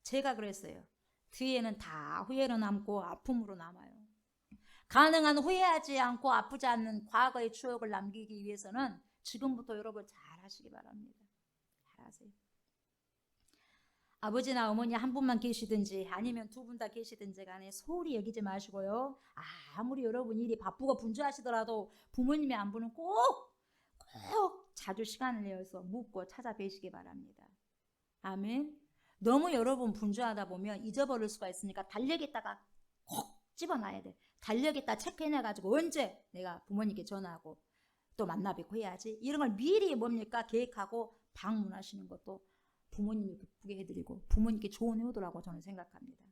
제가 그랬어요. 뒤에는 다 후회로 남고 아픔으로 남아요. 가능한 후회하지 않고 아프지 않는 과거의 추억을 남기기 위해서는 지금부터 여러분 잘하시기 바랍니다. 잘하세요. 아버지나 어머니 한 분만 계시든지 아니면 두 분 다 계시든지 간에 소홀히 여기지 마시고요. 아무리 여러분 일이 바쁘고 분주하시더라도 부모님의 안부는 꼭 자주 시간을 내어서 묻고 찾아뵈시기 바랍니다. 아멘. 너무 여러분 분주하다 보면 잊어버릴 수가 있으니까 달력에다가 꼭 집어놔야 돼. 달력에다 체크해놔가지고 언제 내가 부모님께 전화하고 또 만나 뵙고 해야지. 이런 걸 미리 뭡니까? 계획하고 방문하시는 것도 부모님이 기쁘게 해드리고 부모님께 좋은 효도라고 저는 생각합니다.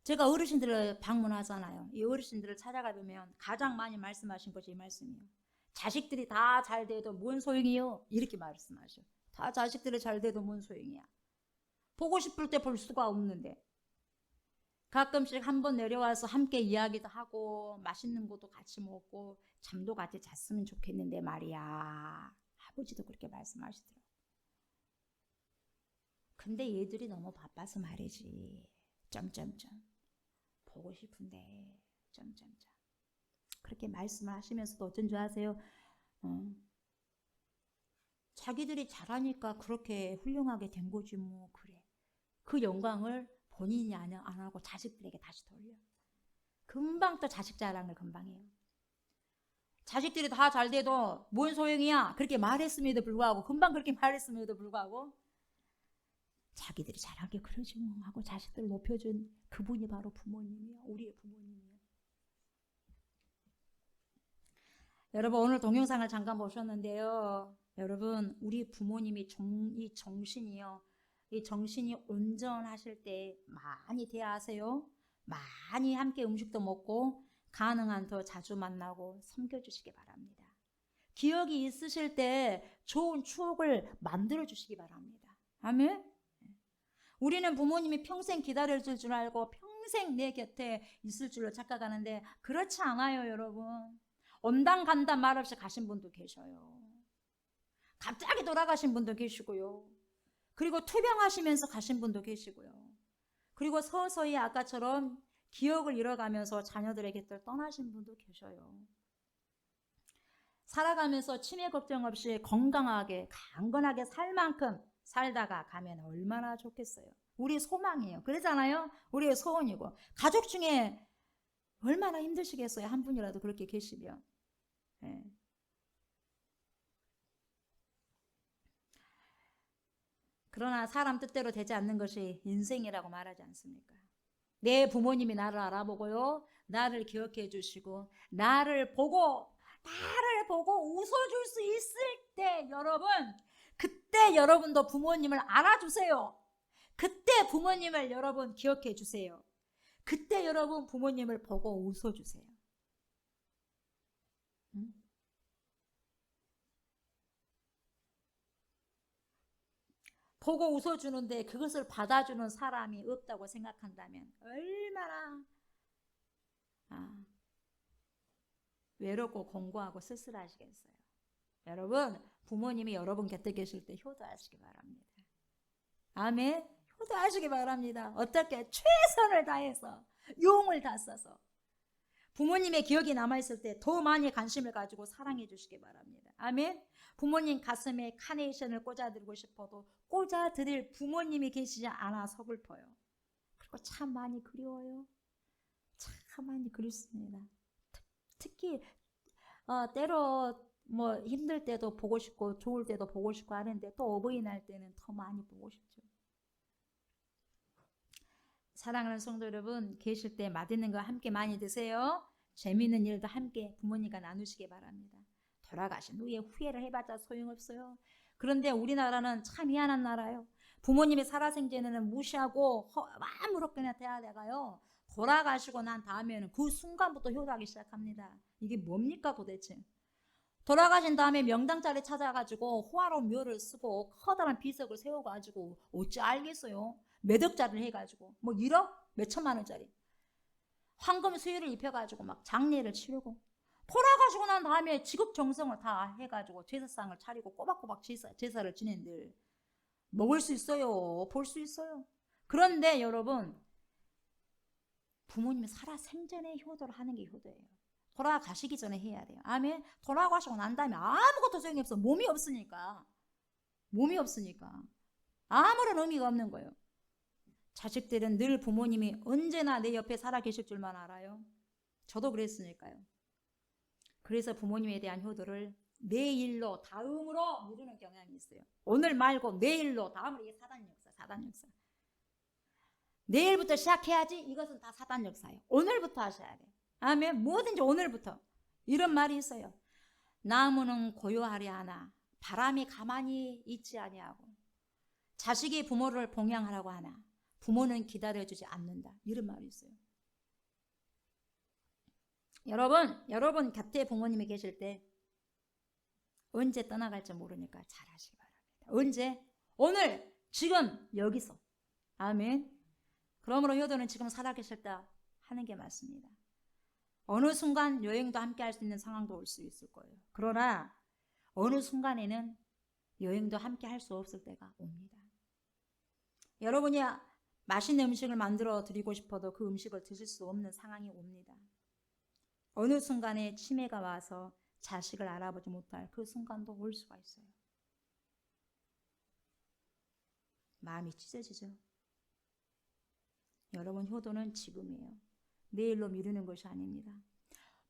제가 어르신들을 방문하잖아요. 이 어르신들을 찾아가보면 가장 많이 말씀하신 것이 이 말씀이에요. 자식들이 다 잘 돼도 뭔 소용이요? 이렇게 말씀하셔. 다 자식들이 잘 돼도 뭔 소용이야. 보고 싶을 때 볼 수가 없는데. 가끔씩 한번 내려와서 함께 이야기도 하고 맛있는 것도 같이 먹고 잠도 같이 잤으면 좋겠는데 말이야. 아버지도 그렇게 말씀하시더라고요. 근데 얘들이 너무 바빠서 말이지. 점점점. 보고 싶은데 점점점. 그렇게 말씀을 하시면서도 어쩐 줄 아세요? 자기들이 잘하니까 그렇게 훌륭하게 된 거지 뭐. 그래. 그 영광을 본인이 안 하고 자식들에게 다시 돌려. 금방 또 자식 자랑을 금방 해요. 자식들이 다 잘 돼도 뭔 소용이야. 그렇게 말했음에도 불구하고 금방 그렇게 말했음에도 불구하고 자기들이 잘한 게 그러지 뭐 하고 자식들을 높여준 그분이 바로 부모님이야. 우리의 부모님이야. 여러분 오늘 동영상을 잠깐 보셨는데요. 여러분 우리 부모님이 이 정신이요. 이 정신이 온전하실 때 많이 대하세요. 많이 함께 음식도 먹고 가능한 더 자주 만나고 섬겨주시기 바랍니다. 기억이 있으실 때 좋은 추억을 만들어주시기 바랍니다. 아멘. 우리는 부모님이 평생 기다려줄 줄 알고 평생 내 곁에 있을 줄로 착각하는데 그렇지 않아요, 여러분. 온당 간다 말 없이 가신 분도 계셔요. 갑자기 돌아가신 분도 계시고요. 그리고 투병하시면서 가신 분도 계시고요. 그리고 서서히 아까처럼 기억을 잃어가면서 자녀들의 곁을 떠나신 분도 계셔요. 살아가면서 치매 걱정 없이 건강하게 강건하게 살 만큼 살다가 가면 얼마나 좋겠어요. 우리 소망이에요. 그러잖아요. 우리의 소원이고. 가족 중에 얼마나 힘드시겠어요. 한 분이라도 그렇게 계시면. 네. 그러나 사람 뜻대로 되지 않는 것이 인생이라고 말하지 않습니까? 내 부모님이 나를 알아보고요. 나를 기억해 주시고 나를 보고 웃어줄 수 있을 때 여러분 그때 여러분도 부모님을 알아주세요. 그때 부모님을 여러분 기억해 주세요. 그때 여러분 부모님을 보고 웃어주세요. 응? 보고 웃어주는데 그것을 받아주는 사람이 없다고 생각한다면 얼마나 외롭고 공고하고 쓸쓸하시겠어요. 여러분 부모님이 여러분 곁에 계실 때 효도하시기 바랍니다. 아멘. 효도하시기 바랍니다. 어떻게 최선을 다해서 용을 다 써서 부모님의 기억이 남아있을 때 더 많이 관심을 가지고 사랑해 주시기 바랍니다. 아멘. 부모님 가슴에 카네이션을 꽂아드리고 싶어도 꽂아드릴 부모님이 계시지 않아 서글퍼요. 그리고 참 많이 그리워요. 참 많이 그립습니다. 특히 때로 뭐 힘들 때도 보고 싶고 좋을 때도 보고 싶고 하는데 또 어버이날 때는 더 많이 보고 싶죠. 사랑하는 성도 여러분 계실 때 맛있는 거 함께 많이 드세요. 재미있는 일도 함께 부모님과 나누시기 바랍니다. 돌아가신 후에 후회를 해봤자 소용없어요. 그런데 우리나라는 참 희한한 나라예요. 부모님의 살아생전에는 무시하고 아무렇게나 대하다가요. 돌아가시고 난 다음에는 그 순간부터 효도하기 시작합니다. 이게 뭡니까 도대체? 돌아가신 다음에 명당 자리 찾아가지고 호화로운 묘를 쓰고 커다란 비석을 세워가지고 어찌 알겠어요? 몇 억짜리를 해가지고 뭐 1억? 몇 천만 원짜리 황금 수의를 입혀가지고 막 장례를 치르고 돌아가시고 난 다음에 지극정성을 다 해가지고 제사상을 차리고 꼬박꼬박 제사를 지낸들 먹을 수 있어요. 볼 수 있어요. 그런데 여러분 부모님이 살아생전에 효도를 하는 게 효도예요. 돌아가시기 전에 해야 돼요. 아멘. 돌아가시고 난 다음에 아무것도 소용이 없어. 몸이 없으니까 아무런 의미가 없는 거예요. 자식들은 늘 부모님이 언제나 내 옆에 살아 계실 줄만 알아요. 저도 그랬으니까요. 그래서 부모님에 대한 효도를 내일로 다음으로 미루는 경향이 있어요. 오늘 말고 내일로 다음으로. 이게 사단 역사. 내일부터 시작해야지. 이것은 다 사단 역사예요. 오늘부터 하셔야 돼요. 아멘. 뭐든지 오늘부터. 이런 말이 있어요. 나무는 고요하리 하나 바람이 가만히 있지 아니하고 자식이 부모를 봉양하라고 하나 부모는 기다려주지 않는다. 이런 말이 있어요. 여러분 곁에 부모님이 계실 때 언제 떠나갈지 모르니까 잘하시기 바랍니다. 언제? 오늘, 지금, 여기서. 아멘. 그러므로 효도는 지금 살아계실 때 하는 게 맞습니다. 어느 순간 여행도 함께 할 수 있는 상황도 올 수 있을 거예요. 그러나 어느 순간에는 여행도 함께 할 수 없을 때가 옵니다. 여러분이 맛있는 음식을 만들어 드리고 싶어도 그 음식을 드실 수 없는 상황이 옵니다. 어느 순간에 치매가 와서 자식을 알아보지 못할 그 순간도 올 수가 있어요. 마음이 찢어지죠. 여러분, 효도는 지금이에요. 내일로 미루는 것이 아닙니다.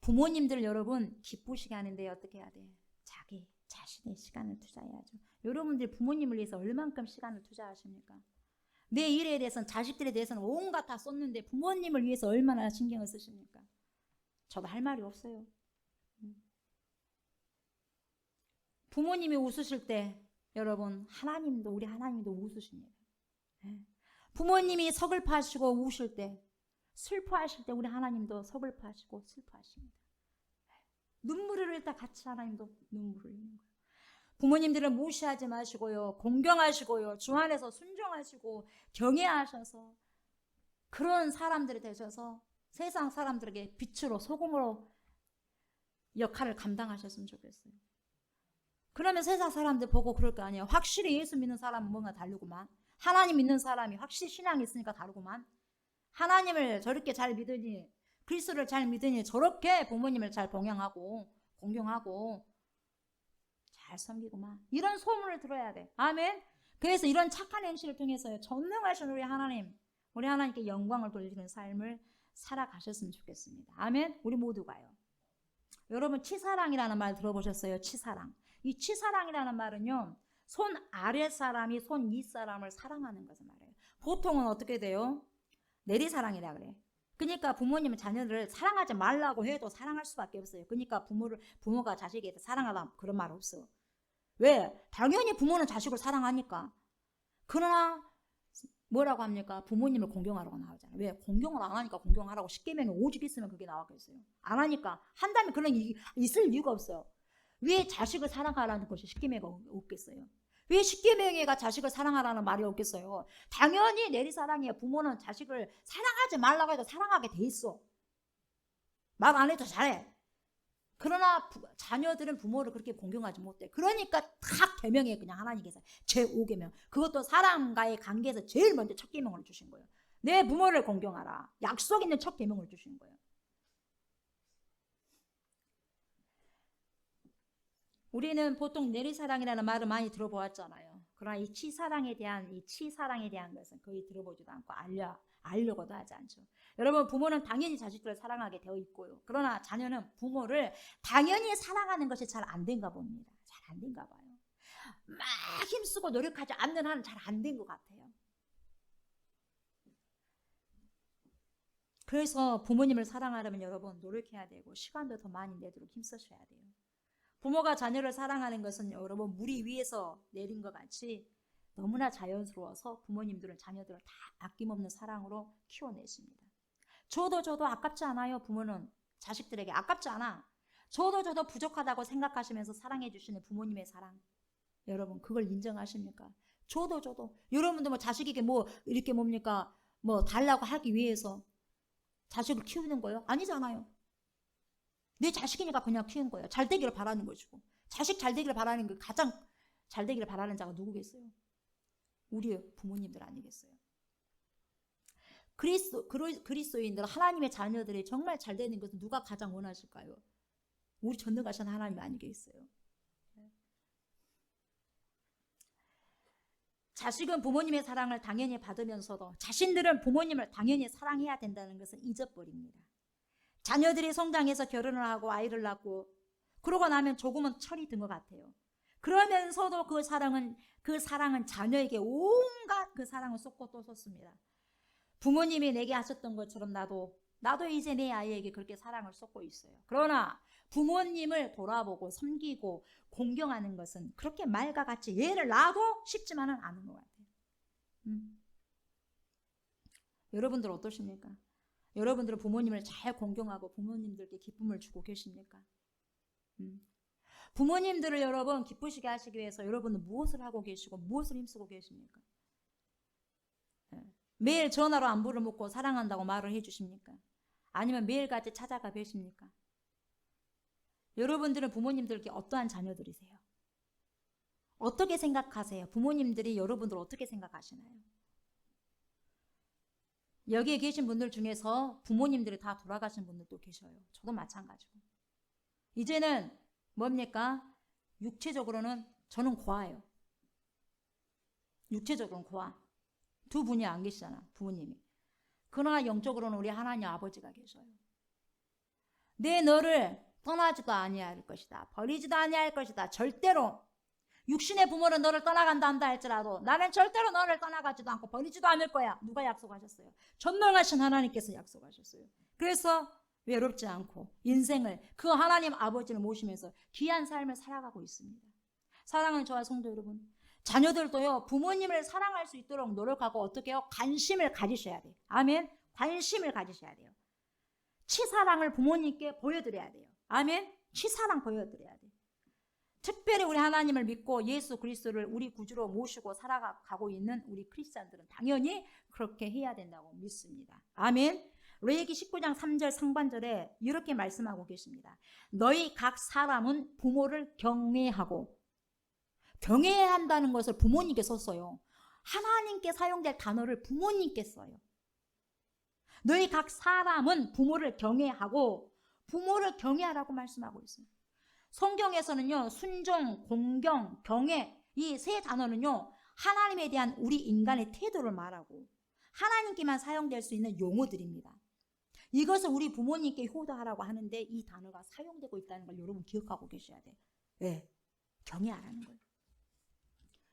부모님들 여러분 기쁘시게 하는데 어떻게 해야 돼? 자기 자신의 시간을 투자해야죠. 여러분들 부모님을 위해서 얼만큼 시간을 투자하십니까? 내 일에 대해서는, 자식들에 대해서는 온갖 다 쏟는데 부모님을 위해서 얼마나 신경을 쓰십니까? 저도 할 말이 없어요. 부모님이 웃으실 때 여러분, 하나님도, 우리 하나님도 웃으십니다. 부모님이 서글퍼하시고 우실 때, 슬퍼하실 때 우리 하나님도 서글퍼하시고 슬퍼하십니다. 눈물을 흘릴 때 같이 하나님도 눈물을 흘리는 거예요. 부모님들을 무시하지 마시고요, 공경하시고요, 주 안에서 순종하시고 경외하셔서 그런 사람들이 되셔서 세상 사람들에게 빛으로 소금으로 역할을 감당하셨으면 좋겠어요. 그러면 세상 사람들 보고 그럴 거 아니에요. 확실히 예수 믿는 사람은 뭔가 다르구만. 하나님 믿는 사람이 확실히 신앙이 있으니까 다르구만. 하나님을 저렇게 잘 믿으니, 그리스도를 잘 믿으니 저렇게 부모님을 잘 봉양하고 공경하고 잘 섬기구만. 이런 소문을 들어야 돼. 아멘. 그래서 이런 착한 행실을 통해서 전능하신 우리 하나님, 우리 하나님께 영광을 돌리는 삶을 살아가셨으면 좋겠습니다. 아멘. 우리 모두가요. 여러분, 치사랑이라는 말 들어보셨어요? 치사랑. 이 치사랑이라는 말은요, 손 아래 사람이 손 위 사람을 사랑하는 것을 말해요. 보통은 어떻게 돼요? 내리사랑이라 그래. 그러니까 부모님은 자녀들을 사랑하지 말라고 해도 사랑할 수밖에 없어요. 그러니까 부모가 자식에게 사랑하라 그런 말 없어. 왜? 당연히 부모는 자식을 사랑하니까. 그러나 뭐라고 합니까? 부모님을 공경하라고 나오잖아요. 왜? 공경을 안 하니까 공경하라고. 십계명에 오직 있으면 그게 나왔겠어요. 안 하니까. 한다면 그런 일이 있을 이유가 없어요. 왜 자식을 사랑하라는 것이 십계명이 없겠어요? 왜 십계명에가 자식을 사랑하라는 말이 없겠어요? 당연히 내리사랑이에요. 부모는 자식을 사랑하지 말라고 해도 사랑하게 돼 있어. 말 안 해도 잘해. 그러나 자녀들은 부모를 그렇게 공경하지 못해. 그러니까 다 계명에 그냥 하나님께서 제5계명. 그것도 사람과의 관계에서 제일 먼저 첫 계명을 주신 거예요. 내 부모를 공경하라. 약속 있는 첫 계명을 주신 거예요. 우리는 보통 내리사랑이라는 말을 많이 들어보았잖아요. 그러나 이 치사랑에 대한 것은 거의 들어보지도 않고 알려고도 하지 않죠. 여러분, 부모는 당연히 자식들을 사랑하게 되어 있고요. 그러나 자녀는 부모를 당연히 사랑하는 것이 잘 안 된가 봅니다. 잘 안 된가 봐요. 막 힘쓰고 노력하지 않는 한은 잘 안 된 것 같아요. 그래서 부모님을 사랑하려면 여러분 노력해야 되고 시간도 더 많이 내도록 힘쓰셔야 돼요. 부모가 자녀를 사랑하는 것은 여러분 물이 위에서 내린 것 같이 너무나 자연스러워서 부모님들은 자녀들을 다 아낌없는 사랑으로 키워내십니다. 줘도 아깝지 않아요. 부모는 자식들에게 아깝지 않아. 줘도 부족하다고 생각하시면서 사랑해 주시는 부모님의 사랑, 여러분 그걸 인정하십니까? 줘도 여러분도 뭐 자식에게 뭐 이렇게 뭡니까 뭐 달라고 하기 위해서 자식을 키우는 거예요? 아니잖아요. 내 자식이니까 그냥 키운 거예요. 잘 되기를 바라는 것이고. 자식 잘 되기를 바라는 그 가장 잘 되기를 바라는 자가 누구겠어요? 우리 부모님들 아니겠어요? 그리스도인들, 하나님의 자녀들이 정말 잘 되는 것은 누가 가장 원하실까요? 우리 전능하신 하나님 아니겠어요? 자식은 부모님의 사랑을 당연히 받으면서도 자신들은 부모님을 당연히 사랑해야 된다는 것을 잊어버립니다. 자녀들이 성장해서 결혼을 하고 아이를 낳고 그러고 나면 조금은 철이 든 것 같아요. 그러면서도 그 사랑은 자녀에게 온갖 그 사랑을 쏟고 또 쏟습니다. 부모님이 내게 하셨던 것처럼 나도 이제 내 아이에게 그렇게 사랑을 쏟고 있어요. 그러나 부모님을 돌아보고 섬기고 공경하는 것은 그렇게 말과 같이 얘를 낳아도 쉽지만은 않은 것 같아요. 여러분들 어떠십니까? 여러분들은 부모님을 잘 공경하고 부모님들께 기쁨을 주고 계십니까? 부모님들을 여러분 기쁘시게 하시기 위해서 여러분은 무엇을 하고 계시고 무엇을 힘쓰고 계십니까? 매일 전화로 안부를 묻고 사랑한다고 말을 해주십니까? 아니면 매일같이 찾아가 뵈십니까? 여러분들은 부모님들께 어떠한 자녀들이세요? 어떻게 생각하세요? 부모님들이 여러분들 어떻게 생각하시나요? 여기에 계신 분들 중에서 부모님들이 다 돌아가신 분들도 계셔요. 저도 마찬가지고. 이제는 뭡니까? 육체적으로는 저는 고아예요. 육체적으로는 고아. 두 분이 안 계시잖아, 부모님이. 그러나 영적으로는 우리 하나님 아버지가 계셔요. 내 너를 떠나지도 아니할 것이다. 버리지도 아니할 것이다. 절대로. 육신의 부모는 너를 떠나간다 한다 할지라도 나는 절대로 너를 떠나가지도 않고 버리지도 않을 거야. 누가 약속하셨어요? 전능하신 하나님께서 약속하셨어요. 그래서 외롭지 않고 인생을 그 하나님 아버지를 모시면서 귀한 삶을 살아가고 있습니다. 사랑하는 저와 성도 여러분, 자녀들도요, 부모님을 사랑할 수 있도록 노력하고 어떻게 해요? 관심을 가지셔야 돼요. 아멘. 관심을 가지셔야 돼요. 치사랑을 부모님께 보여드려야 돼요. 아멘. 치사랑 보여드려야 돼요. 특별히 우리 하나님을 믿고 예수 그리스도를 우리 구주로 모시고 살아가고 있는 우리 크리스찬들은 당연히 그렇게 해야 된다고 믿습니다. 아멘. 레위기 19장 3절 상반절에 이렇게 말씀하고 계십니다. 너희 각 사람은 부모를 경외하고, 경외해야 한다는 것을 부모님께 썼어요. 하나님께 사용될 단어를 부모님께 써요. 너희 각 사람은 부모를 경외하고, 부모를 경외하라고 말씀하고 있어요. 성경에서는요, 순종, 공경, 경외, 이 세 단어는요, 하나님에 대한 우리 인간의 태도를 말하고 하나님께만 사용될 수 있는 용어들입니다. 이것을 우리 부모님께 효도하라고 하는데 이 단어가 사용되고 있다는 걸 여러분 기억하고 계셔야 돼요. 네, 경외하라는 거예요.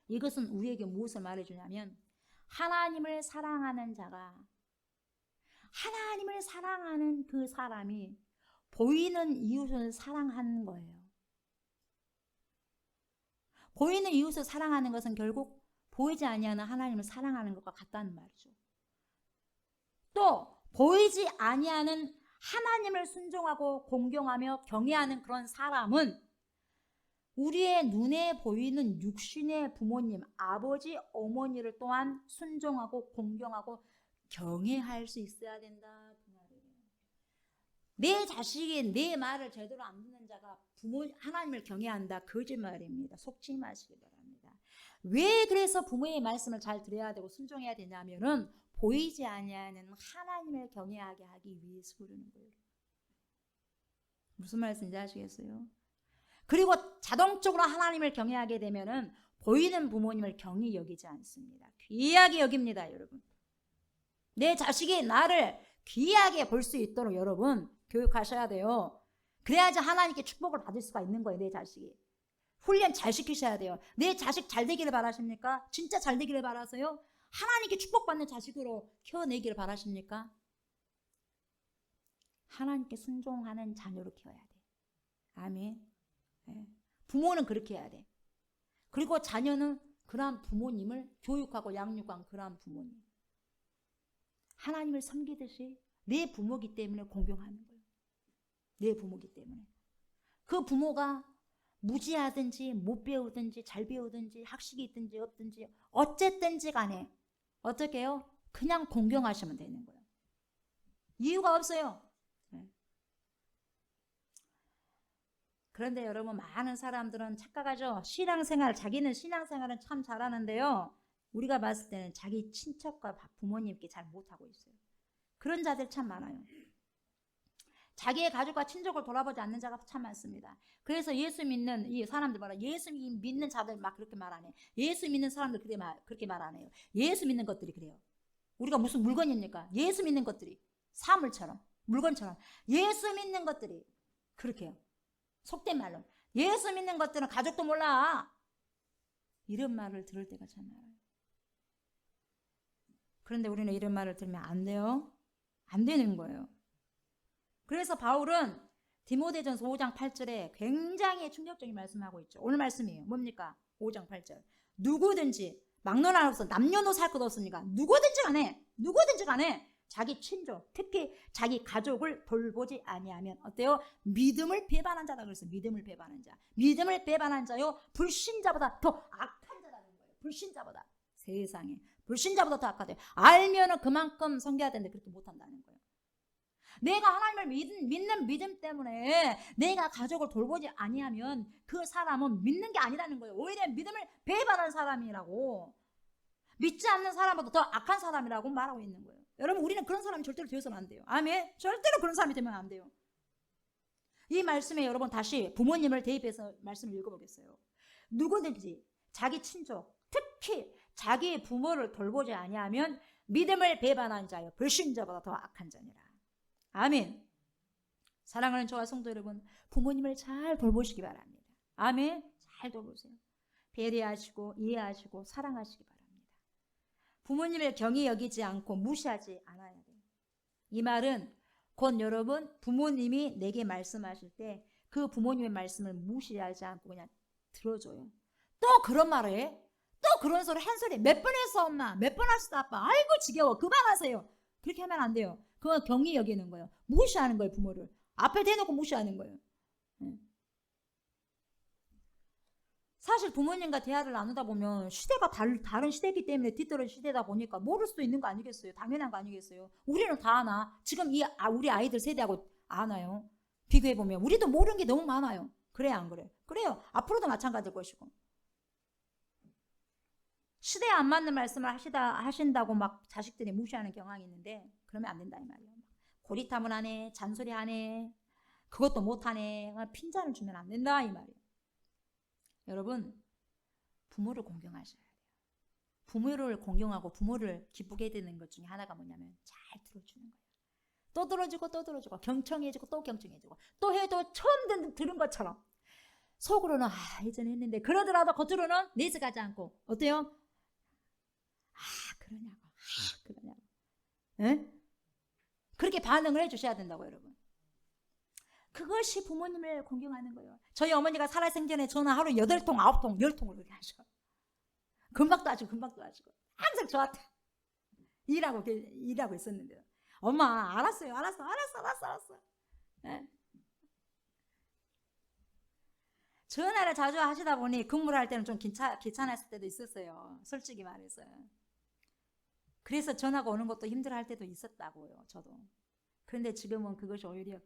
이것은 우리에게 무엇을 말해주냐면 하나님을 사랑하는 자가, 하나님을 사랑하는 그 사람이 보이는 이웃을 사랑하는 거예요. 보이는 이웃을 사랑하는 것은 결국 보이지 아니하는 하나님을 사랑하는 것과 같다는 말이죠. 또 보이지 아니하는 하나님을 순종하고 공경하며 경외하는 그런 사람은 우리의 눈에 보이는 육신의 부모님, 아버지, 어머니를 또한 순종하고 공경하고 경외할 수 있어야 된다. 그 말이에요. 내 자식이 내 말을 제대로 안 듣는 자가 하나님을 경외한다. 거짓말입니다. 속지 마시기 바랍니다. 왜 그래서 부모의 말씀을 잘 들어야 되고 순종해야 되냐면은 보이지 아니하는 하나님을 경외하게 하기 위해서 그러는 거예요. 무슨 말씀인지 아시겠어요? 그리고 자동적으로 하나님을 경외하게 되면은 보이는 부모님을 경히 여기지 않습니다. 귀하게 여깁니다, 여러분. 내 자식이 나를 귀하게 볼 수 있도록 여러분 교육하셔야 돼요. 그래야지 하나님께 축복을 받을 수가 있는 거예요, 내 자식이. 훈련 잘 시키셔야 돼요. 내 자식 잘 되기를 바라십니까? 진짜 잘 되기를 바라세요? 하나님께 축복받는 자식으로 키워내기를 바라십니까? 하나님께 순종하는 자녀로 키워야 돼. 아멘. 네. 부모는 그렇게 해야 돼. 그리고 자녀는 그러한 부모님을 교육하고 양육한 그러한 부모님. 하나님을 섬기듯이 내 부모기 때문에 공경하는 거예요. 내 부모기 때문에. 그 부모가 무지하든지 못 배우든지 잘 배우든지 학식이 있든지 없든지 어쨌든지 간에 어떻게 해요? 그냥 공경하시면 되는 거예요. 이유가 없어요. 네. 그런데 여러분 많은 사람들은 착각하죠. 자기는 신앙생활은 참 잘하는데요. 우리가 봤을 때는 자기 친척과 부모님께 잘 못하고 있어요. 그런 자들 참 많아요. 자기의 가족과 친족을 돌아보지 않는 자가 참 많습니다. 그래서 예수 믿는 이 사람들 말아, 예수 믿는 자들 막 그렇게 말 안 해. 예수 믿는 사람들 그렇게 말 안 해요. 예수 믿는 것들이 그래요. 우리가 무슨 물건입니까? 예수 믿는 것들이 사물처럼, 물건처럼 예수 믿는 것들이 그렇게 해요. 속된 말로 예수 믿는 것들은 가족도 몰라. 이런 말을 들을 때가 참 많아요. 그런데 우리는 이런 말을 들으면 안 돼요. 안 되는 거예요. 그래서 바울은 디모데전서 5장 8절에 굉장히 충격적인 말씀하고 있죠. 오늘 말씀이에요. 뭡니까? 5장 8절. 누구든지 막론하고서 남녀노소 할 것 없습니까? 누구든지 간에 자기 친족, 특히 자기 가족을 돌보지 아니하면 어때요? 믿음을 배반한 자다 그랬어요. 믿음을 배반한 자. 믿음을 배반한 자요, 불신자보다 더 악한 자라는 거예요. 불신자보다. 세상에. 불신자보다 더 악하대요. 알면은 그만큼 섬겨야 되는데 그렇게 못한다는 거예요. 내가 하나님을 믿는 믿음 때문에 내가 가족을 돌보지 아니하면 그 사람은 믿는 게 아니라는 거예요. 오히려 믿음을 배반한 사람이라고, 믿지 않는 사람보다 더 악한 사람이라고 말하고 있는 거예요. 여러분, 우리는 그런 사람이 절대로 되어서는 안 돼요. 아멘. 절대로 그런 사람이 되면 안 돼요. 이 말씀에 여러분 다시 부모님을 대입해서 말씀을 읽어보겠어요. 누구든지 자기 친족, 특히 자기 부모를 돌보지 아니하면 믿음을 배반한 자여 불신자보다 더 악한 자니라. 아멘. 사랑하는 저와 성도 여러분, 부모님을 잘 돌보시기 바랍니다. 아멘. 잘 돌보세요. 배려하시고 이해하시고 사랑하시기 바랍니다. 부모님을 경히 여기지 않고 무시하지 않아야 돼요. 이 말은 곧 여러분, 부모님이 내게 말씀하실 때 그 부모님의 말씀을 무시하지 않고 그냥 들어줘요. 또 그런 말을 해? 또 그런 소리 한 소리 몇 번 했어 엄마, 몇 번 했어 아빠, 아이고 지겨워, 그만하세요. 그렇게 하면 안 돼요. 그건 경히 여기는 거예요. 무시하는 거예요. 부모를 앞에 대놓고 무시하는 거예요. 사실 부모님과 대화를 나누다 보면 시대가 다른 시대이기 때문에 뒤떨어진 시대다 보니까 모를 수도 있는 거 아니겠어요? 당연한 거 아니겠어요? 우리는 다 아나. 지금 우리 아이들 세대하고 아나요? 비교해보면 우리도 모르는 게 너무 많아요. 그래 안 그래? 그래요. 앞으로도 마찬가지일 것이고. 시대에 안 맞는 말씀을 하신다고 막 자식들이 무시하는 경향이 있는데 그러면 안 된다 이 말이에요. 고리타문 하네, 잔소리 하네, 그것도 못하네, 핀잔을 주면 안 된다 이 말이에요. 여러분, 부모를 공경하셔야 돼요. 부모를 공경하고 부모를 기쁘게 해드리는 것 중에 하나가 뭐냐면 잘 들어주는 거예요. 또 들어주고 또 들어주고 경청해주고 또 경청해주고 또 해도 처음 들은 것처럼 속으로는 예전에 했는데 그러더라도 겉으로는 내색하지 않고 어때요? 그러냐고 에? 그렇게 반응을 해주셔야 된다고 여러분. 그것이 부모님을 공경하는 거예요. 저희 어머니가 살아생전에 전화 하루 8통, 9통, 10통을 그렇게 하셔. 금방도 하시고 항상 저한테 일하고 있었는데요. 엄마 알았어요. 알았어. 네. 전화를 자주 하시다 보니 근무를 할 때는 좀 귀찮았을 때도 있었어요. 솔직히 말해서. 그래서 전화가 오는 것도 힘들어할 때도 있었다고요. 저도. 그런데 지금은 그것이 오히려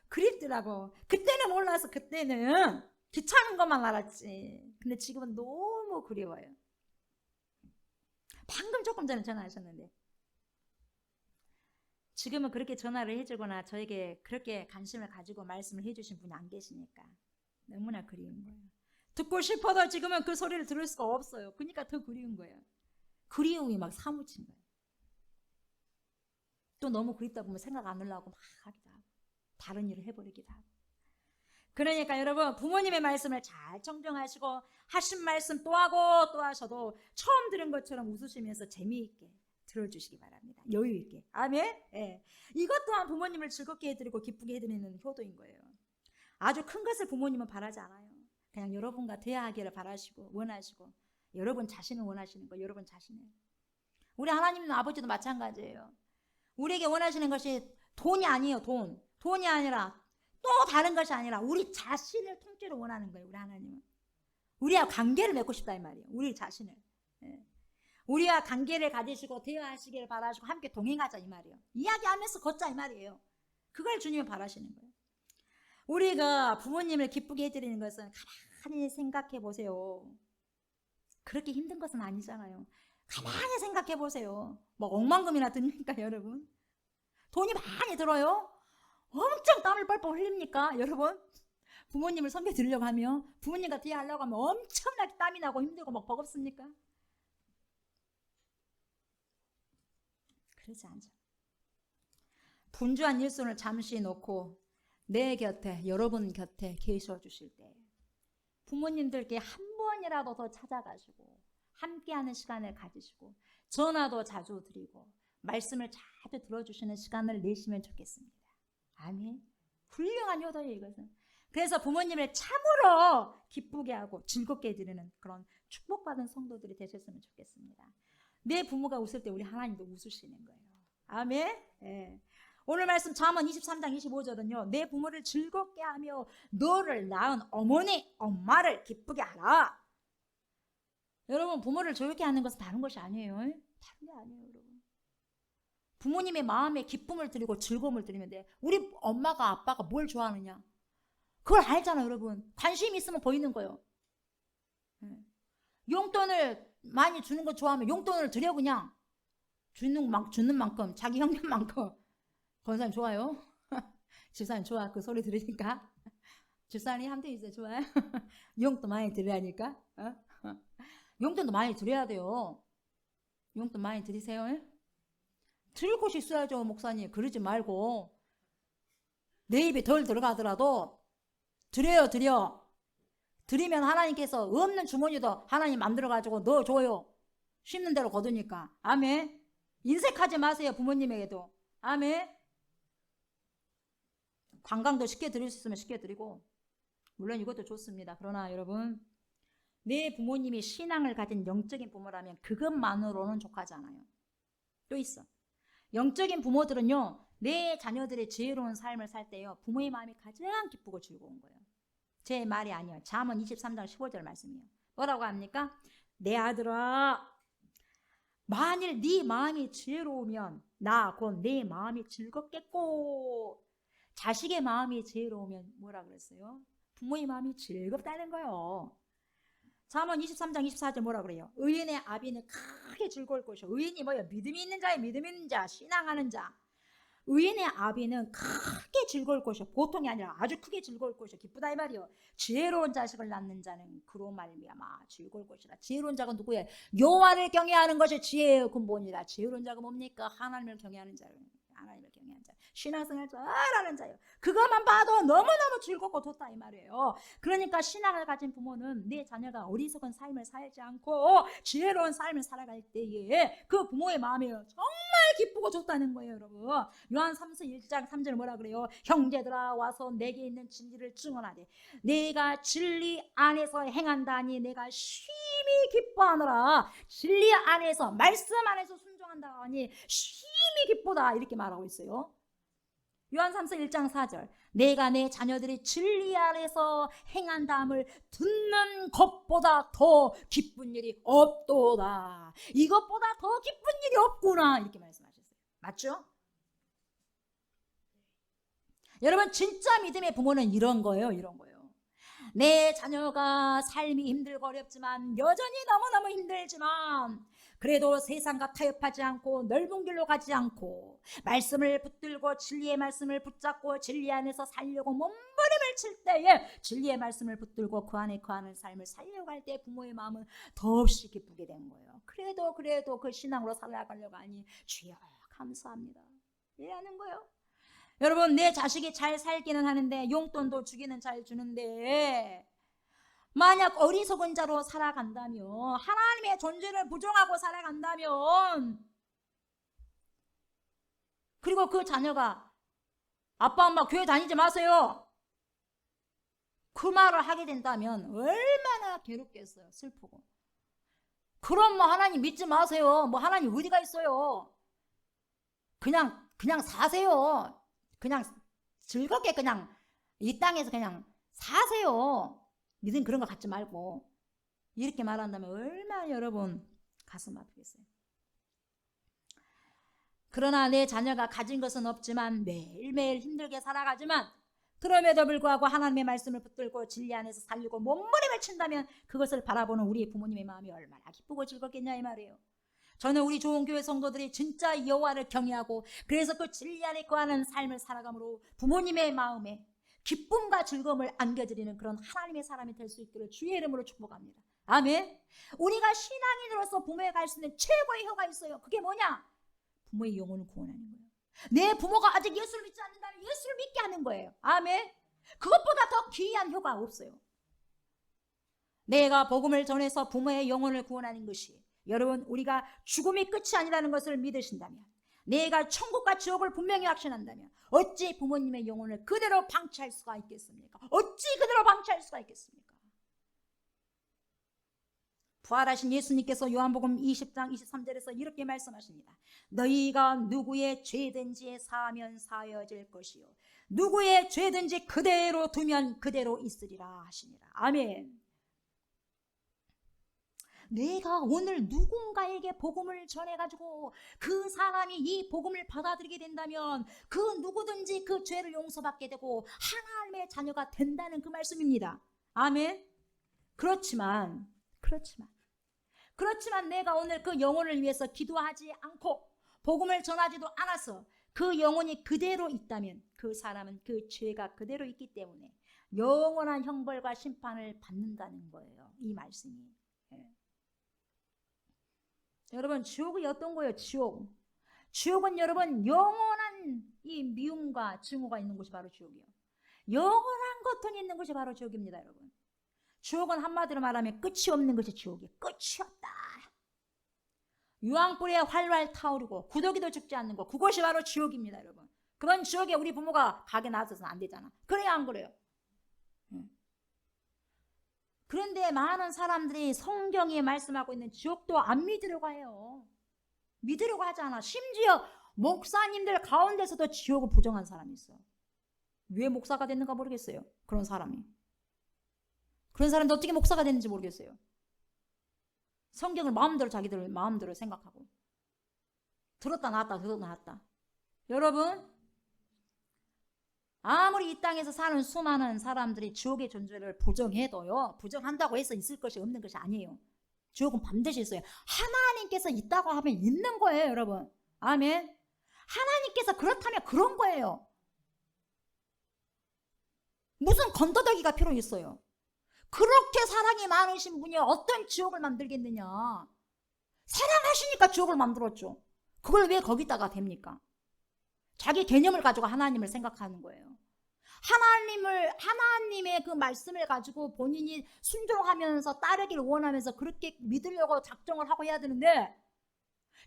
그립더라고. 그때는 몰라서 그때는 귀찮은 것만 알았지. 근데 지금은 너무 그리워요. 방금 조금 전에 전화하셨는데 지금은 그렇게 전화를 해주거나 저에게 그렇게 관심을 가지고 말씀을 해주신 분이 안 계시니까 너무나 그리운 거예요. 듣고 싶어도 지금은 그 소리를 들을 수가 없어요. 그러니까 더 그리운 거예요. 그리움이 막 사무친 거예요. 또 너무 그립다 보면 생각 안 하려고 막 하기도 하고 다른 일을 해버리기도 하고. 그러니까 여러분, 부모님의 말씀을 잘 청정하시고 하신 말씀 또 하고 또 하셔도 처음 들은 것처럼 웃으시면서 재미있게 들어주시기 바랍니다. 여유 있게. 아멘. 예. 이것 또한 부모님을 즐겁게 해드리고 기쁘게 해드리는 효도인 거예요. 아주 큰 것을 부모님은 바라지 않아요. 그냥 여러분과 대화하기를 바라시고 원하시고 여러분 자신을 원하시는 거, 여러분 자신을. 우리 하나님 아버지도 마찬가지예요. 우리에게 원하시는 것이 돈이 아니에요. 돈이 아니라 또 다른 것이 아니라 우리 자신을 통째로 원하는 거예요. 우리 하나님은. 우리와 관계를 맺고 싶다 이 말이에요. 우리 자신을. 예. 우리와 관계를 가지시고 대화하시기를 바라시고 함께 동행하자 이 말이에요. 이야기하면서 걷자 이 말이에요. 그걸 주님은 바라시는 거예요. 우리가 부모님을 기쁘게 해드리는 것은 가만히 생각해 보세요. 그렇게 힘든 것은 아니잖아요. 가만히 생각해 보세요. 뭐 억만금이나 듭니까 여러분? 돈이 많이 들어요? 엄청 땀을 뻘뻘 흘립니까 여러분? 부모님을 섬겨드리려고 하면, 부모님과 대화하려고 하면 엄청나게 땀이 나고 힘들고 막 버겁습니까? 그러지 않죠. 분주한 일손을 잠시 놓고 내 곁에, 여러분 곁에 계셔 주실 때 부모님들께 한 번이라도 더 찾아가시고 함께하는 시간을 가지시고 전화도 자주 드리고 말씀을 자주 들어주시는 시간을 내시면 좋겠습니다. 아멘. 훌륭한 효도예요 이것은. 그래서 부모님을 참으로 기쁘게 하고 즐겁게 해드리는 그런 축복받은 성도들이 되셨으면 좋겠습니다. 내 부모가 웃을 때 우리 하나님도 웃으시는 거예요. 아멘. 예. 오늘 말씀 잠언 23장 25절은요. 내 부모를 즐겁게 하며 너를 낳은 어머니, 엄마를 기쁘게 하라. 여러분, 부모를 즐겁게 하는 것은 다른 것이 아니에요. 다른 게 아니에요, 여러분. 부모님의 마음에 기쁨을 드리고 즐거움을 드리면 돼. 우리 엄마가 아빠가 뭘 좋아하느냐? 그걸 알잖아요, 여러분. 관심 있으면 보이는 거예요. 용돈을 많이 주는 거 좋아하면 용돈을 드려 그냥. 주는 만큼 자기 형편만큼. 권사님 좋아요? 집사님 좋아? 그 소리 들으니까. 집사님 함께 있어요. 좋아요? 용돈 많이 드려야니까. 용돈도 많이 드려야 돼요. 용돈 많이 드리세요. 드릴 곳이 있어야죠, 목사님. 그러지 말고 내 입에 덜 들어가더라도 드려요. 드리면 하나님께서 없는 주머니도 하나님 만들어가지고 넣어줘요. 심는 대로 거두니까. 아멘. 인색하지 마세요, 부모님에게도. 아멘. 관광도 쉽게 드릴 수 있으면 쉽게 드리고, 물론 이것도 좋습니다. 그러나 여러분, 내 부모님이 신앙을 가진 영적인 부모라면 그것만으로는 족하지 않아요. 또 있어. 영적인 부모들은요, 내 자녀들의 지혜로운 삶을 살 때요, 부모의 마음이 가장 기쁘고 즐거운 거예요. 제 말이 아니에요. 잠언 23장 15절 말씀이에요. 뭐라고 합니까? 내 아들아, 만일 네 마음이 지혜로우면 나 곧 내 마음이 즐겁겠고. 자식의 마음이 지혜로우면 뭐라 그랬어요? 부모의 마음이 즐겁다는 거예요. 잠언 23장 24절 뭐라 그래요? 의인의 아비는 크게 즐거울 것이요. 의인이 뭐예요? 믿음이 있는 자예요. 믿음 있는 자, 신앙하는 자. 의인의 아비는 크게 즐거울 것이요. 보통이 아니라 아주 크게 즐거울 것이요. 기쁘다 이 말이요. 지혜로운 자식을 낳는 자는 그로 말미암아 즐거울 것이라. 지혜로운 자가 누구예요? 여호와를 경외하는 것이 지혜의 근본이다. 지혜로운 자가 뭡니까? 하나님을 경외하는 자예요. 하나님을 경외하는 자, 신앙생활 잘하는 자예요. 그것만 봐도 너무너무 즐겁고 좋다 이 말이에요. 그러니까 신앙을 가진 부모는 내 자녀가 어리석은 삶을 살지 않고 지혜로운 삶을 살아갈 때에 그 부모의 마음이 정말 기쁘고 좋다는 거예요, 여러분. 요한 3서 1장 3절 뭐라 그래요? 형제들아 와서 내게 있는 진리를 증언하되 내가 진리 안에서 행한다니 내가 심히 기뻐하노라. 진리 안에서, 말씀 안에서 순종한다 하니 심히 기쁘다 이렇게 말하고 있어요. 요한 3서 1장 4절 내가 내 자녀들이 진리 안에서 행한다함을 듣는 것보다 더 기쁜 일이 없도다. 이것보다 더 기쁜 일이 없구나 이렇게 말씀하셨어요. 맞죠? 여러분, 진짜 믿음의 부모는 이런 거예요. 이런 거예요. 내 자녀가 삶이 힘들고 어렵지만, 여전히 너무너무 힘들지만 그래도 세상과 타협하지 않고 넓은 길로 가지 않고 말씀을 붙들고 진리의 말씀을 붙잡고 진리 안에서 살려고 몸부림을 칠 때에 진리의 말씀을 붙들고 그 안에 거하는 삶을 살려고 할 때 부모의 마음은 더없이 기쁘게 된 거예요. 그래도 그 신앙으로 살아가려고 하니 주여 감사합니다 이러는 거예요. 여러분, 내 자식이 잘 살기는 하는데 용돈도 주기는 잘 주는데 만약 어리석은 자로 살아간다면, 하나님의 존재를 부정하고 살아간다면, 그리고 그 자녀가 아빠 엄마 교회 다니지 마세요 그 말을 하게 된다면 얼마나 괴롭겠어요. 슬프고. 그럼 뭐 하나님 믿지 마세요. 뭐 하나님 어디가 있어요. 그냥 사세요. 그냥 즐겁게 그냥 이 땅에서 그냥 사세요. 믿음 그런 거 갖지 말고. 이렇게 말한다면 얼마나 여러분 가슴 아프겠어요. 그러나 내 자녀가 가진 것은 없지만 매일매일 힘들게 살아가지만 그럼에도 불구하고 하나님의 말씀을 붙들고 진리 안에서 살리고 몸부림을 친다면 그것을 바라보는 우리 부모님의 마음이 얼마나 기쁘고 즐겁겠냐 이 말이에요. 저는 우리 좋은 교회 성도들이 진짜 여호와를 경외하고 그래서 그 진리 안에 거하는 삶을 살아감으로 부모님의 마음에 기쁨과 즐거움을 안겨드리는 그런 하나님의 사람이 될 수 있기를 주의 이름으로 축복합니다. 아멘. 우리가 신앙인으로서 부모에 갈 수 있는 최고의 효가 있어요. 그게 뭐냐? 부모의 영혼을 구원하는 거예요. 내 부모가 아직 예수를 믿지 않는다면 예수를 믿게 하는 거예요. 아멘. 그것보다 더 귀한 효가 없어요. 내가 복음을 전해서 부모의 영혼을 구원하는 것이, 여러분, 우리가 죽음이 끝이 아니라는 것을 믿으신다면, 내가 천국과 지옥을 분명히 확신한다면 어찌 부모님의 영혼을 그대로 방치할 수가 있겠습니까? 어찌 그대로 방치할 수가 있겠습니까? 부활하신 예수님께서 요한복음 20장 23절에서 이렇게 말씀하십니다. 너희가 누구의 죄든지 사하면 사여질 것이요 누구의 죄든지 그대로 두면 그대로 있으리라 하시니라. 아멘. 내가 오늘 누군가에게 복음을 전해가지고 그 사람이 이 복음을 받아들이게 된다면 그 누구든지 그 죄를 용서받게 되고 하나님의 자녀가 된다는 그 말씀입니다. 아멘. 그렇지만 내가 오늘 그 영혼을 위해서 기도하지 않고 복음을 전하지도 않아서 그 영혼이 그대로 있다면 그 사람은 그 죄가 그대로 있기 때문에 영원한 형벌과 심판을 받는다는 거예요. 이 말씀이. 여러분, 지옥이 어떤 거예요? 지옥은 여러분 영원한 이 미움과 증오가 있는 곳이 바로 지옥이에요. 영원한 고통이 있는 곳이 바로 지옥입니다. 여러분, 지옥은 한마디로 말하면 끝이 없는 것이 지옥이에요. 끝이 없다. 유황불에 활활 타오르고 구더기도 죽지 않는 것, 그것이 바로 지옥입니다. 여러분, 그런 지옥에 우리 부모가 가게 놔둬서는 안 되잖아. 그래야 안 그래요? 그런데 많은 사람들이 성경이 말씀하고 있는 지옥도 안 믿으려고 해요. 믿으려고 하지 않아. 심지어 목사님들 가운데서도 지옥을 부정한 사람이 있어요. 왜 목사가 됐는가 모르겠어요. 그런 사람이. 그런 사람도 어떻게 목사가 됐는지 모르겠어요. 성경을 마음대로 자기들 마음대로 생각하고 들었다 놨다. 여러분, 아무리 이 땅에서 사는 수많은 사람들이 지옥의 존재를 부정해도요, 부정한다고 해서 있을 것이 없는 것이 아니에요. 지옥은 반드시 있어요. 하나님께서 있다고 하면 있는 거예요. 여러분, 아멘. 하나님께서 그렇다면 그런 거예요. 무슨 건더더기가 필요 있어요? 그렇게 사랑이 많으신 분이 어떤 지옥을 만들겠느냐. 사랑하시니까 지옥을 만들었죠. 그걸 왜 거기다가 됩니까? 자기 개념을 가지고 하나님을 생각하는 거예요. 하나님의 그 말씀을 가지고 본인이 순종하면서 따르기를 원하면서 그렇게 믿으려고 작정을 하고 해야 되는데,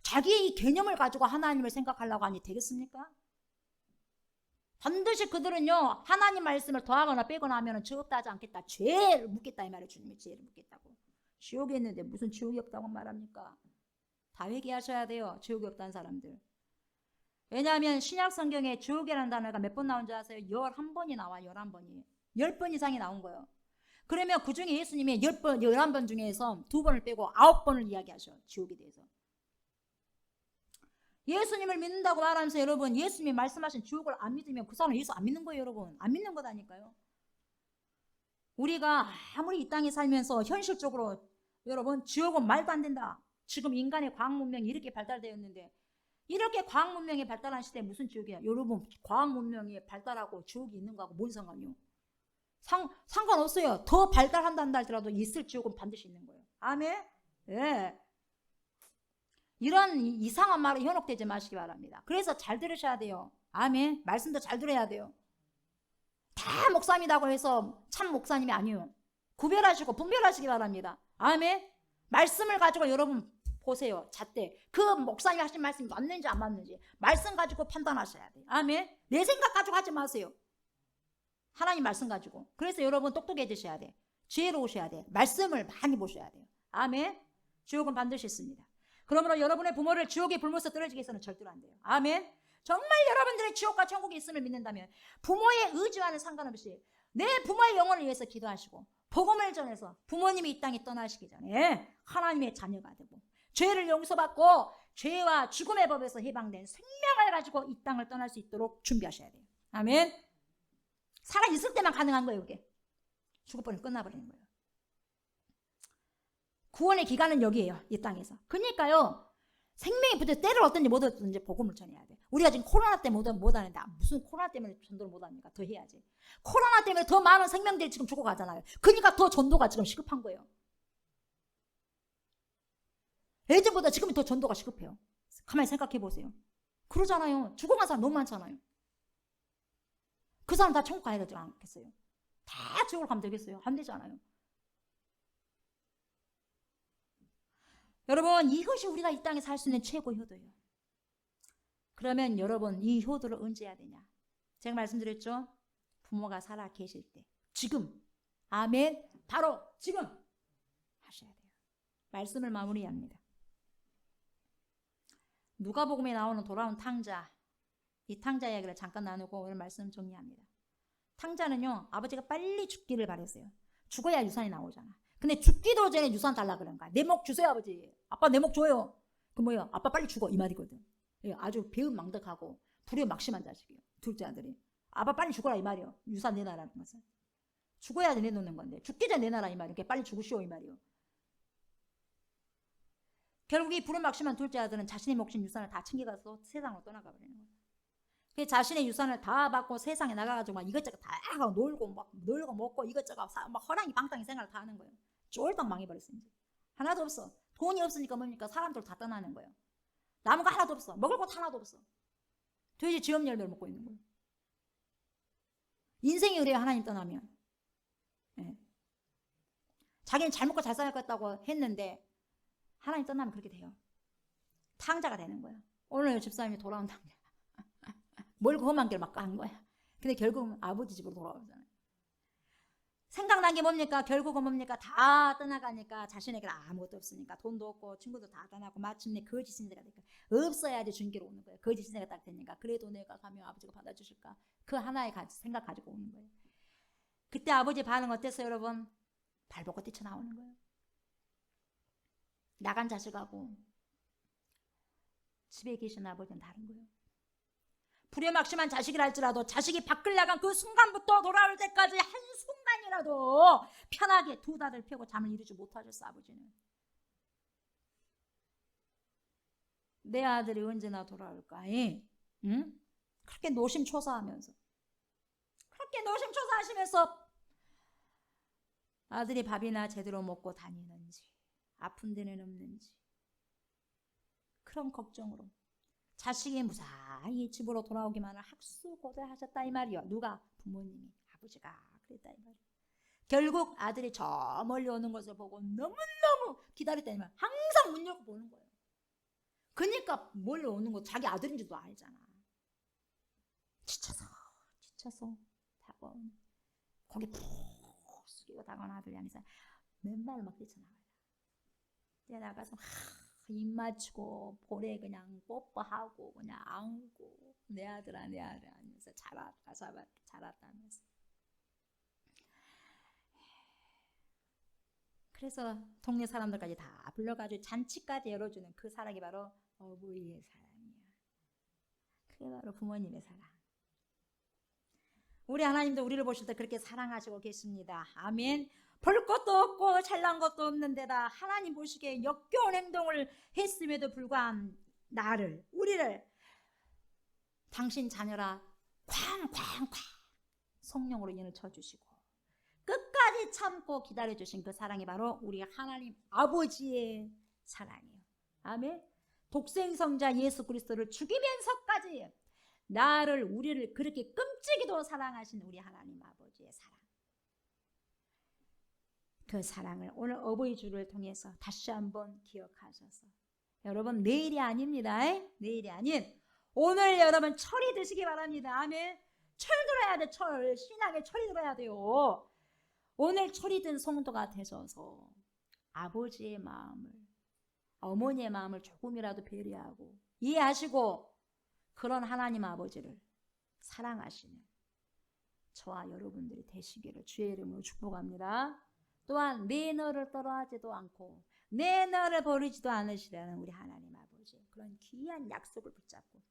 자기의 이 개념을 가지고 하나님을 생각하려고 하니 되겠습니까? 반드시 그들은요, 하나님 말씀을 더하거나 빼거나 하면 지옥도 하지 않겠다. 죄를 묻겠다 이 말이에요. 주님의 죄를 묻겠다고. 지옥이 있는데 무슨 지옥이 없다고 말합니까? 다 회개하셔야 돼요. 지옥이 없다는 사람들. 왜냐하면 신약 성경에 지옥이라는 단어가 몇 번 나온 줄 아세요? 11번이 나와. 11번이. 10번 이상이 나온 거예요. 그러면 그 중에 예수님이 11번 중에서 2번을 빼고 9번을 이야기하셔. 지옥에 대해서. 예수님을 믿는다고 말하면서 여러분, 예수님이 말씀하신 지옥을 안 믿으면 그 사람은 예수 안 믿는 거예요. 여러분, 안 믿는 거다니까요. 우리가 아무리 이 땅에 살면서 현실적으로 여러분, 지옥은 말도 안 된다. 지금 인간의 과학 문명이 이렇게 발달되었는데, 이렇게 과학 문명이 발달한 시대에 무슨 지옥이야? 여러분, 과학 문명이 발달하고 지옥이 있는 거하고 뭔 상관이요? 상관없어요. 더 발달한다 할지라도 있을 지옥은 반드시 있는 거예요. 아멘? 예. 이런 이상한 말에 현혹되지 마시기 바랍니다. 그래서 잘 들으셔야 돼요. 아멘. 말씀도 잘 들어야 돼요. 다 목사님이라고 해서 참 목사님이 아니에요. 구별하시고 분별하시기 바랍니다. 아멘. 말씀을 가지고 여러분 보세요. 잣대. 그 목사님이 하신 말씀이 맞는지 안 맞는지 말씀 가지고 판단하셔야 돼요. 아멘. 내 생각 가지고 하지 마세요. 하나님 말씀 가지고. 그래서 여러분 똑똑해지셔야 돼. 지혜로우셔야 돼. 말씀을 많이 보셔야 돼요. 아멘. 지옥은 반드시 있습니다. 그러므로 여러분의 부모를 지옥에 불면서 떨어지게 해서는 절대로 안 돼요. 아멘. 정말 여러분들의 지옥과 천국이 있음을 믿는다면 부모의 의지와는 상관없이 내 부모의 영혼을 위해서 기도하시고 복음을 전해서 부모님이 이 땅에 떠나시기 전에 하나님의 자녀가 되고 죄를 용서받고 죄와 죽음의 법에서 해방된 생명을 가지고 이 땅을 떠날 수 있도록 준비하셔야 돼요. 아멘. 살아있을 때만 가능한 거예요. 이게 죽을 뻔해 끝나버리는 거예요. 구원의 기간은 여기에요. 이 땅에서. 그러니까요, 생명이 붙어 때를 얻든지 못 얻든지 복음을 전해야 돼. 우리가 지금 코로나 때문에 못 하는데 무슨 코로나 때문에 전도를 못 합니까? 더 해야지. 코로나 때문에 더 많은 생명들이 지금 죽어가잖아요. 그러니까 더 전도가 지금 시급한 거예요. 예전보다 지금이 더 전도가 시급해요. 가만히 생각해 보세요. 그러잖아요. 죽어간 사람 너무 많잖아요. 그 사람 다 천국 가야 되지 않겠어요? 다 지옥을 가면 되겠어요? 안 되잖아요. 여러분, 이것이 우리가 이 땅에 살 수 있는 최고 효도예요. 그러면 여러분, 이 효도를 언제 해야 되냐? 제가 말씀드렸죠? 부모가 살아 계실 때. 지금. 아멘. 바로 지금 하셔야 돼요. 말씀을 마무리합니다. 누가복음에 나오는 돌아온 탕자, 이 탕자 이야기를 잠깐 나누고 오늘 말씀 정리합니다. 탕자는요, 아버지가 빨리 죽기를 바랬어요. 죽어야 유산이 나오잖아. 근데 죽기도 전에 유산 달라 그런 거야. 내 목 주세요, 아버지. 아빠 내 목 줘요. 그 뭐야? 아빠 빨리 죽어 이 말이거든. 예, 아주 배은망덕하고 불효막심한 자식이에요. 둘째 아들이. 아빠 빨리 죽어라 이 말이요. 유산 내놔라는 것은. 죽어야 내놓는 건데 죽기 전에 내놔라 이 말이요. 빨리 죽으시오 이 말이요. 결국 이 불효막심한 둘째 아들은 자신의 몫인 유산을 다 챙겨가서 세상으로 떠나가 버리는 거예요. 그 자신의 유산을 다 받고 세상에 나가가지고 막 이것저것 다 하고 놀고 막 놀고 먹고 이것저것 막 허랑이 방탕이 생활을 다 하는 거예요. 쫄딱 망해버렸어 이제. 하나도 없어. 돈이 없으니까 뭡니까? 사람들 다 떠나는 거예요. 남은 거 하나도 없어. 먹을 것 하나도 없어. 돼지 쥐엄 열매를 먹고 있는 거예요. 인생이 그래요. 하나님 떠나면. 예. 자기는 잘 먹고 잘 살겠다고 했는데 하나님 떠나면 그렇게 돼요. 탕자가 되는 거예요. 오늘 집사님이 돌아온 탕자. 멀고 험한 길 막 간 거야. 근데 결국은 아버지 집으로 돌아오잖아요. 생각난 게 뭡니까? 결국은 뭡니까? 다 떠나가니까 자신에게 아무것도 없으니까 돈도 없고 친구도 다 떠나고 마침내 거짓 신세가 되니까 없어야지 준기로 오는 거예요. 거짓 신세가 딱 되니까 그래도 내가 가면 아버지가 받아주실까? 그 하나의 생각 가지고 오는 거예요. 그때 아버지 반응 어땠어요, 여러분? 발벗고 뛰쳐나오는 거예요. 나간 자식하고 집에 계신 아버지는 다른 거예요. 불효막심한 자식이라 할지라도 자식이 밖을 나간 그 순간부터 돌아올 때까지 한순간이라도 편하게 두 다리를 펴고 잠을 이루지 못하셨어. 아버지는. 내 아들이 언제나 돌아올까? 응? 그렇게 노심초사하면서 그렇게 노심초사하시면서 아들이 밥이나 제대로 먹고 다니는지 아픈 데는 없는지 그런 걱정으로 자식이 무사히 집으로 돌아오기만을 학수고대하셨다 이 말이요. 누가? 부모님이, 아버지가 그랬다 이 말이요. 결국 아들이 저 멀리 오는 것을 보고 너무너무 기다렸다 이 말. 항상 문 열고 보는 거예요. 그러니까 멀리 오는 거 자기 아들인 줄도 알잖아. 지쳐서 다가온 고개 푹 숙이고 다가온 아들 향해서 맨발을 막 뛰쳐나가요. 뛰어나가서 입 맞추고 볼에 그냥 뽀뽀하고 그냥 안고 내 아들아 내 아들 하면서 자랐다면서. 그래서 동네 사람들까지 다 불러가지고 잔치까지 열어주는 그 사랑이 바로 어부의 사랑이야. 그게 바로 부모님의 사랑. 우리 하나님도 우리를 보실 때 그렇게 사랑하시고 계십니다. 아멘. 볼 것도 없고 잘난 것도 없는 데다 하나님 보시기에 역겨운 행동을 했음에도 불구한 나를, 우리를 당신 자녀라 쾅쾅쾅 성령으로 인을 쳐주시고 끝까지 참고 기다려주신 그 사랑이 바로 우리 하나님 아버지의 사랑이에요. 아멘. 독생성자 예수 그리스도를 죽이면서까지 나를, 우리를 그렇게 끔찍이도 사랑하신 우리 하나님 아버지의 사랑. 그 사랑을 오늘 어버이 주를 통해서 다시 한번 기억하셔서 여러분 내일이 아닙니다. 내일이 아닌 오늘 여러분 철이 드시기 바랍니다. 아멘. 철 들어야 돼. 철. 신앙에 철이 들어야 돼요. 오늘 철이 든 성도가 되셔서 아버지의 마음을, 어머니의 마음을 조금이라도 배려하고 이해하시고 그런 하나님 아버지를 사랑하시는 저와 여러분들이 되시기를 주의 이름으로 축복합니다. 또한 내 너를 떠나지도 않고 내 너를 버리지도 않으시라는 우리 하나님 아버지 그런 귀한 약속을 붙잡고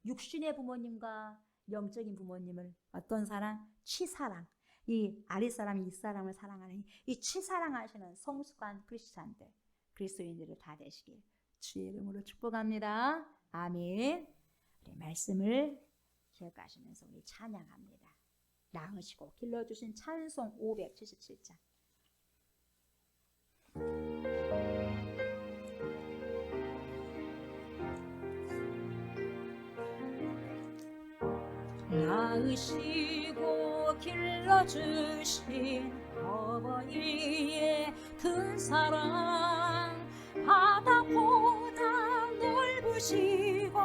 육신의 부모님과 영적인 부모님을 어떤 사랑? 치사랑. 이 아랫사람이 윗사람을 사랑하는 이 치사랑하시는 성숙한 크리스찬들, 그리스도인들을 다 되시길 주의 이름으로 축복합니다. 아멘. 우리 말씀을 기억하시면서 우리 찬양합니다. 나으시고 길러주신 찬송 577장. 낳으시고 길러주신 어머니의 큰 사랑 바다보다 넓으시고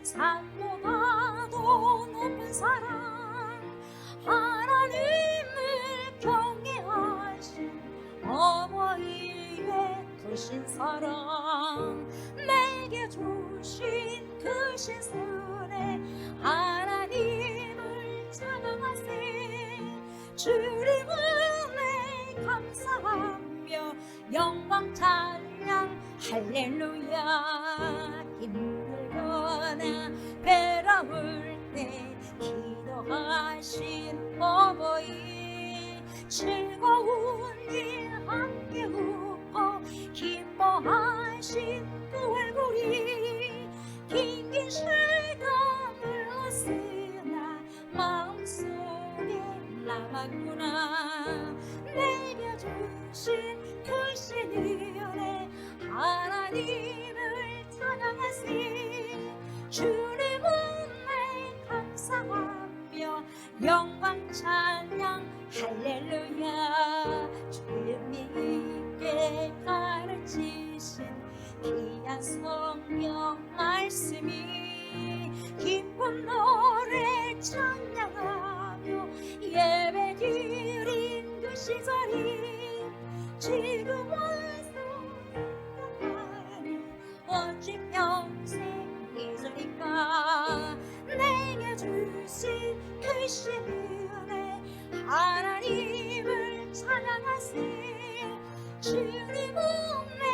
산보다도 높은 사랑 하나님을 경외하신 어머니의 크신 사랑 내게 주신 그 신선에 하나님을 찬양하세. 주님 은혜 감사하며 영광 찬양 할렐루야. 힘들거나 괴로울 때 기도하신 어머니 즐거운 일 함께 웃고 기뻐하신 그 얼굴이 긴긴 시간을 흘렀으나 마음속에 남았구나. 내게 주신 크신 은혜 하나님을 찬양하세. 주님 은혜 감사하며 영광 찬양 할렐루야. 주님께 가르치신 귀한 성경 말씀이 기쁜 노래 찬양하며 예배 드린 그 시절이 지금 와서 생각하니 어찌 평생 잊으리까. 내게 주신 크신 은혜 하나님을 찬양하세. 주님 은혜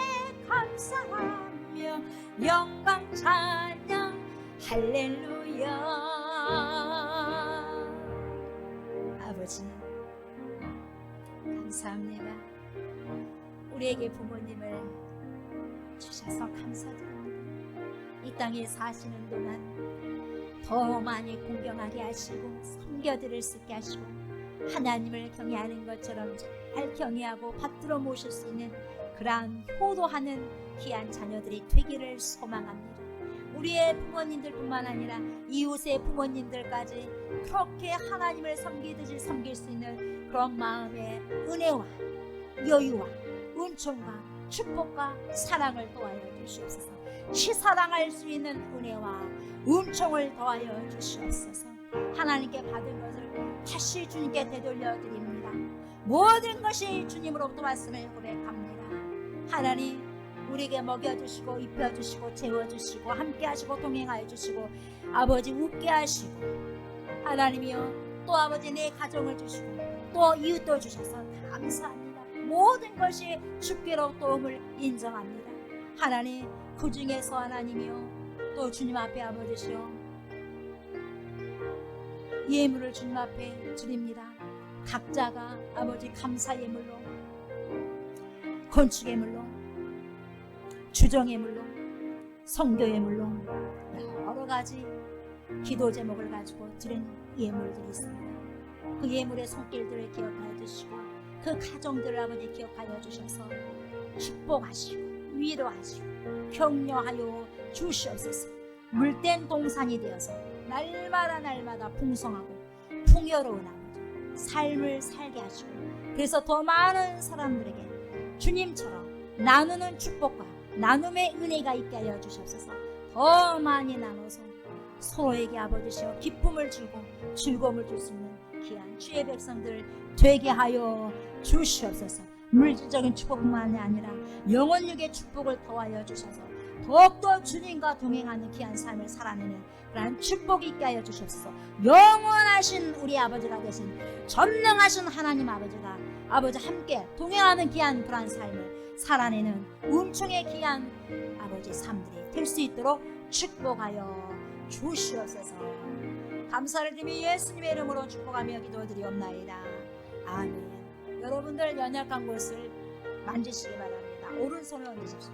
감사하며 영광 찬양 할렐루야. 아버지 감사합니다. 우리에게 부모님을 주셔서 감사드립니다. 이 땅에 사시는 동안 더 많이 공경하게 하시고 섬겨드릴 수 있게 하시고 하나님을 경외하는 것처럼 잘 경외하고 받들어 모실 수 있는 그러한 효도하는 귀한 자녀들이 되기를 소망합니다. 우리의 부모님들뿐만 아니라 이웃의 부모님들까지 그렇게 하나님을 섬기듯이 섬길 수 있는 그런 마음의 은혜와 여유와 은총과 축복과 사랑을 더하여 주시옵소서. 치사랑할 수 있는 은혜와 은총을 더하여 주시옵소서. 하나님께 받은 것을 다시 주님께 되돌려 드립니다. 모든 것이 주님으로부터 왔음을 고백합니다. 하나님 우리에게 먹여주시고 입혀주시고 재워주시고 함께하시고 동행하여 주시고 아버지 웃게 하시고 하나님이여 또 아버지 내 가정을 주시고 또 이웃도 주셔서 감사합니다. 모든 것이 주께로 도움을 인정합니다. 하나님 그 중에서 하나님이여 또 주님 앞에 아버지시여 예물을 주님 앞에 드립니다. 각자가 아버지 감사 예물로 건축 예물로 주정 예물로 성교 예물로 여러 가지 기도 제목을 가지고 드린 예물들이 있습니다. 그 예물의 손길들을 기억하여 주시고 그 가정들을 아버지 기억하여 주셔서 축복하시고 위로하시고 격려하여 주시옵소서. 물된 동산이 되어서 날마다 풍성하고 풍요로운 아버지 삶을 살게 하시고 그래서 더 많은 사람들에게 주님처럼 나누는 축복과 나눔의 은혜가 있게 하여 주시옵소서. 더 많이 나눠서 서로에게 아버지시여 기쁨을 주고 즐거움을 줄 수 있는 귀한 주의 백성들 되게 하여 주시옵소서. 물질적인 축복뿐만 아니라 영혼육의 축복을 더하여 주셔서 더욱더 주님과 동행하는 귀한 삶을 살아내는 그러한 축복이 있게 하여 주시옵소서. 영원하신 우리 아버지가 되신 전능하신 하나님 아버지가 아버지 함께 동행하는 귀한 그러한 삶을 살아내는 은총의 귀한 아버지 삶들이 될 수 있도록 축복하여 주시옵소서. 감사를 드리며 예수님의 이름으로 축복하며 기도드리옵나이다. 아멘. 여러분들 연약한 곳을 만지시기 바랍니다. 오른손을 얹으십시오.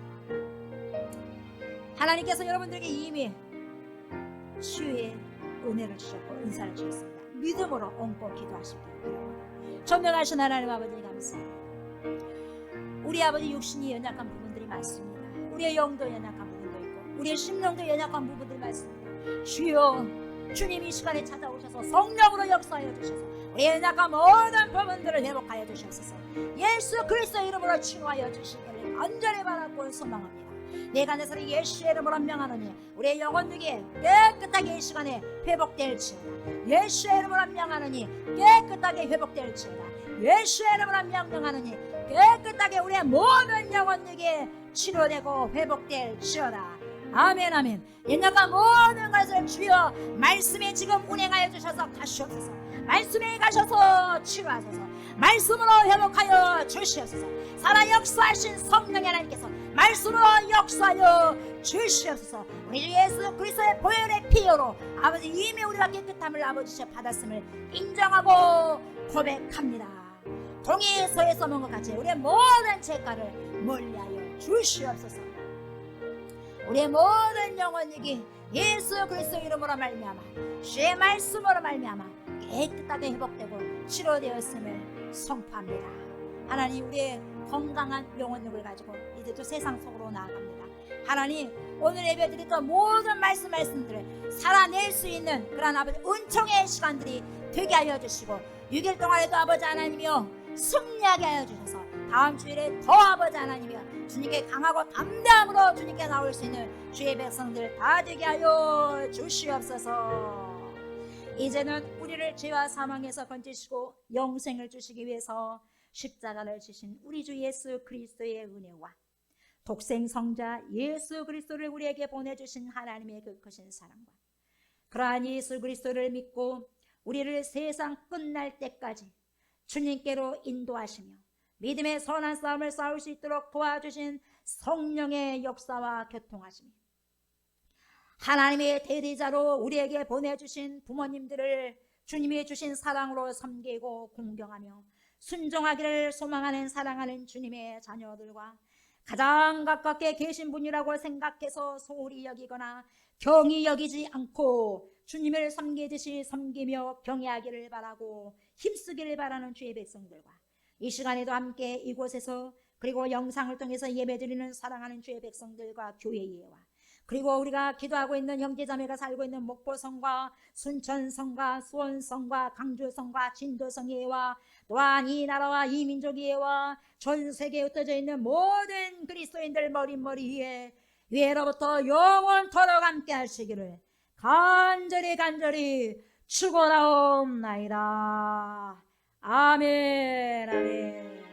하나님께서 여러분들에게 이미 치유의 은혜를 주셨고 은사를 주셨습니다. 믿음으로 얹고 기도하시기 바랍니다. 전능하신 하나님 아버지 감사합니다. 우리 아버지 육신이 연약한 부분들이 많습니다. 우리의 영도 연약한 부분도 있고 우리의 심령도 연약한 부분들이 많습니다. 주여 주님 이 시간에 찾아오셔서 성령으로 역사하여 주셔서 우리의 연약한 모든 부분들을 회복하여 주셔서 예수 그리스도의 이름으로 치유하여 주시기를 간절히 바라고 소망합니다. 내가 내 살이 예수의 이름으로 명하노니 우리의 영혼들이 깨끗하게 이 시간에 회복될지어다. 예수의 이름으로 명하노니 깨끗하게 회복될지어다. 예수의 이름으로 명하노니 깨끗하게 우리의 모든 모든 영혼에게 치료되고 회복될지어다. 아멘 아멘. 옛날과 모든 것을 주여 말씀에 지금 운행하여 주셔서 가시옵소서. 말씀에 가셔서 치료하소서. 말씀으로 회복하여 주시옵소서. 살아 역사하신 성령의 하나님께서 말씀으로 역사하여 주시옵소서. 우리 주 예수 그리스도의 보혈의 피로 아버지 이미 우리가 깨끗함을 아버지께 받았음을 인정하고 고백합니다. 동해서에서 먹은 것 같이 우리의 모든 죄가를 멀리하여 주시옵소서. 우리의 모든 영혼이기 예수 그리스도 이름으로 말미암아 주의 말씀으로 말미암아 깨끗하게 회복되고 치료되었음을 선포합니다. 하나님 우리의 건강한 영혼력을 가지고 이제 또 세상 속으로 나아갑니다. 하나님 오늘 예배드렸던 모든 말씀들을 살아낼 수 있는 그런 아버지 은총의 시간들이 되게 하여 주시고 6일 동안에도 아버지 하나님이여 승리하게 하여 주셔서 다음 주일에 더 아버지 하나님이여 주님께 강하고 담대함으로 주님께 나올 수 있는 주의 백성들 다 되게 하여 주시옵소서. 이제는 우리를 죄와 사망에서 건지시고 영생을 주시기 위해서 십자가를 지신 우리 주 예수 그리스도의 은혜와 독생 성자 예수 그리스도를 우리에게 보내주신 하나님의 그 크신 사랑과 그러한 예수 그리스도를 믿고 우리를 세상 끝날 때까지 주님께로 인도하시며 믿음의 선한 싸움을 싸울 수 있도록 도와주신 성령의 역사와 교통하시며 하나님의 대리자로 우리에게 보내주신 부모님들을 주님이 주신 사랑으로 섬기고 공경하며 순종하기를 소망하는 사랑하는 주님의 자녀들과 가장 가깝게 계신 분이라고 생각해서 소홀히 여기거나 경히 여기지 않고 주님을 섬기듯이 섬기며 경외하기를 바라고 힘쓰기를 바라는 주의 백성들과 이 시간에도 함께 이곳에서 그리고 영상을 통해서 예배드리는 사랑하는 주의 백성들과 교회 예와 그리고 우리가 기도하고 있는 형제자매가 살고 있는 목포성과 순천성과 수원성과 강주성과 진도성 예와 또한 이 나라와 이 민족 예와 전 세계에 흩어져 있는 모든 그리스도인들 머리 위에로부터 영원토록 함께 하시기를 간절히 축원하옵나이다. 아멘 아멘.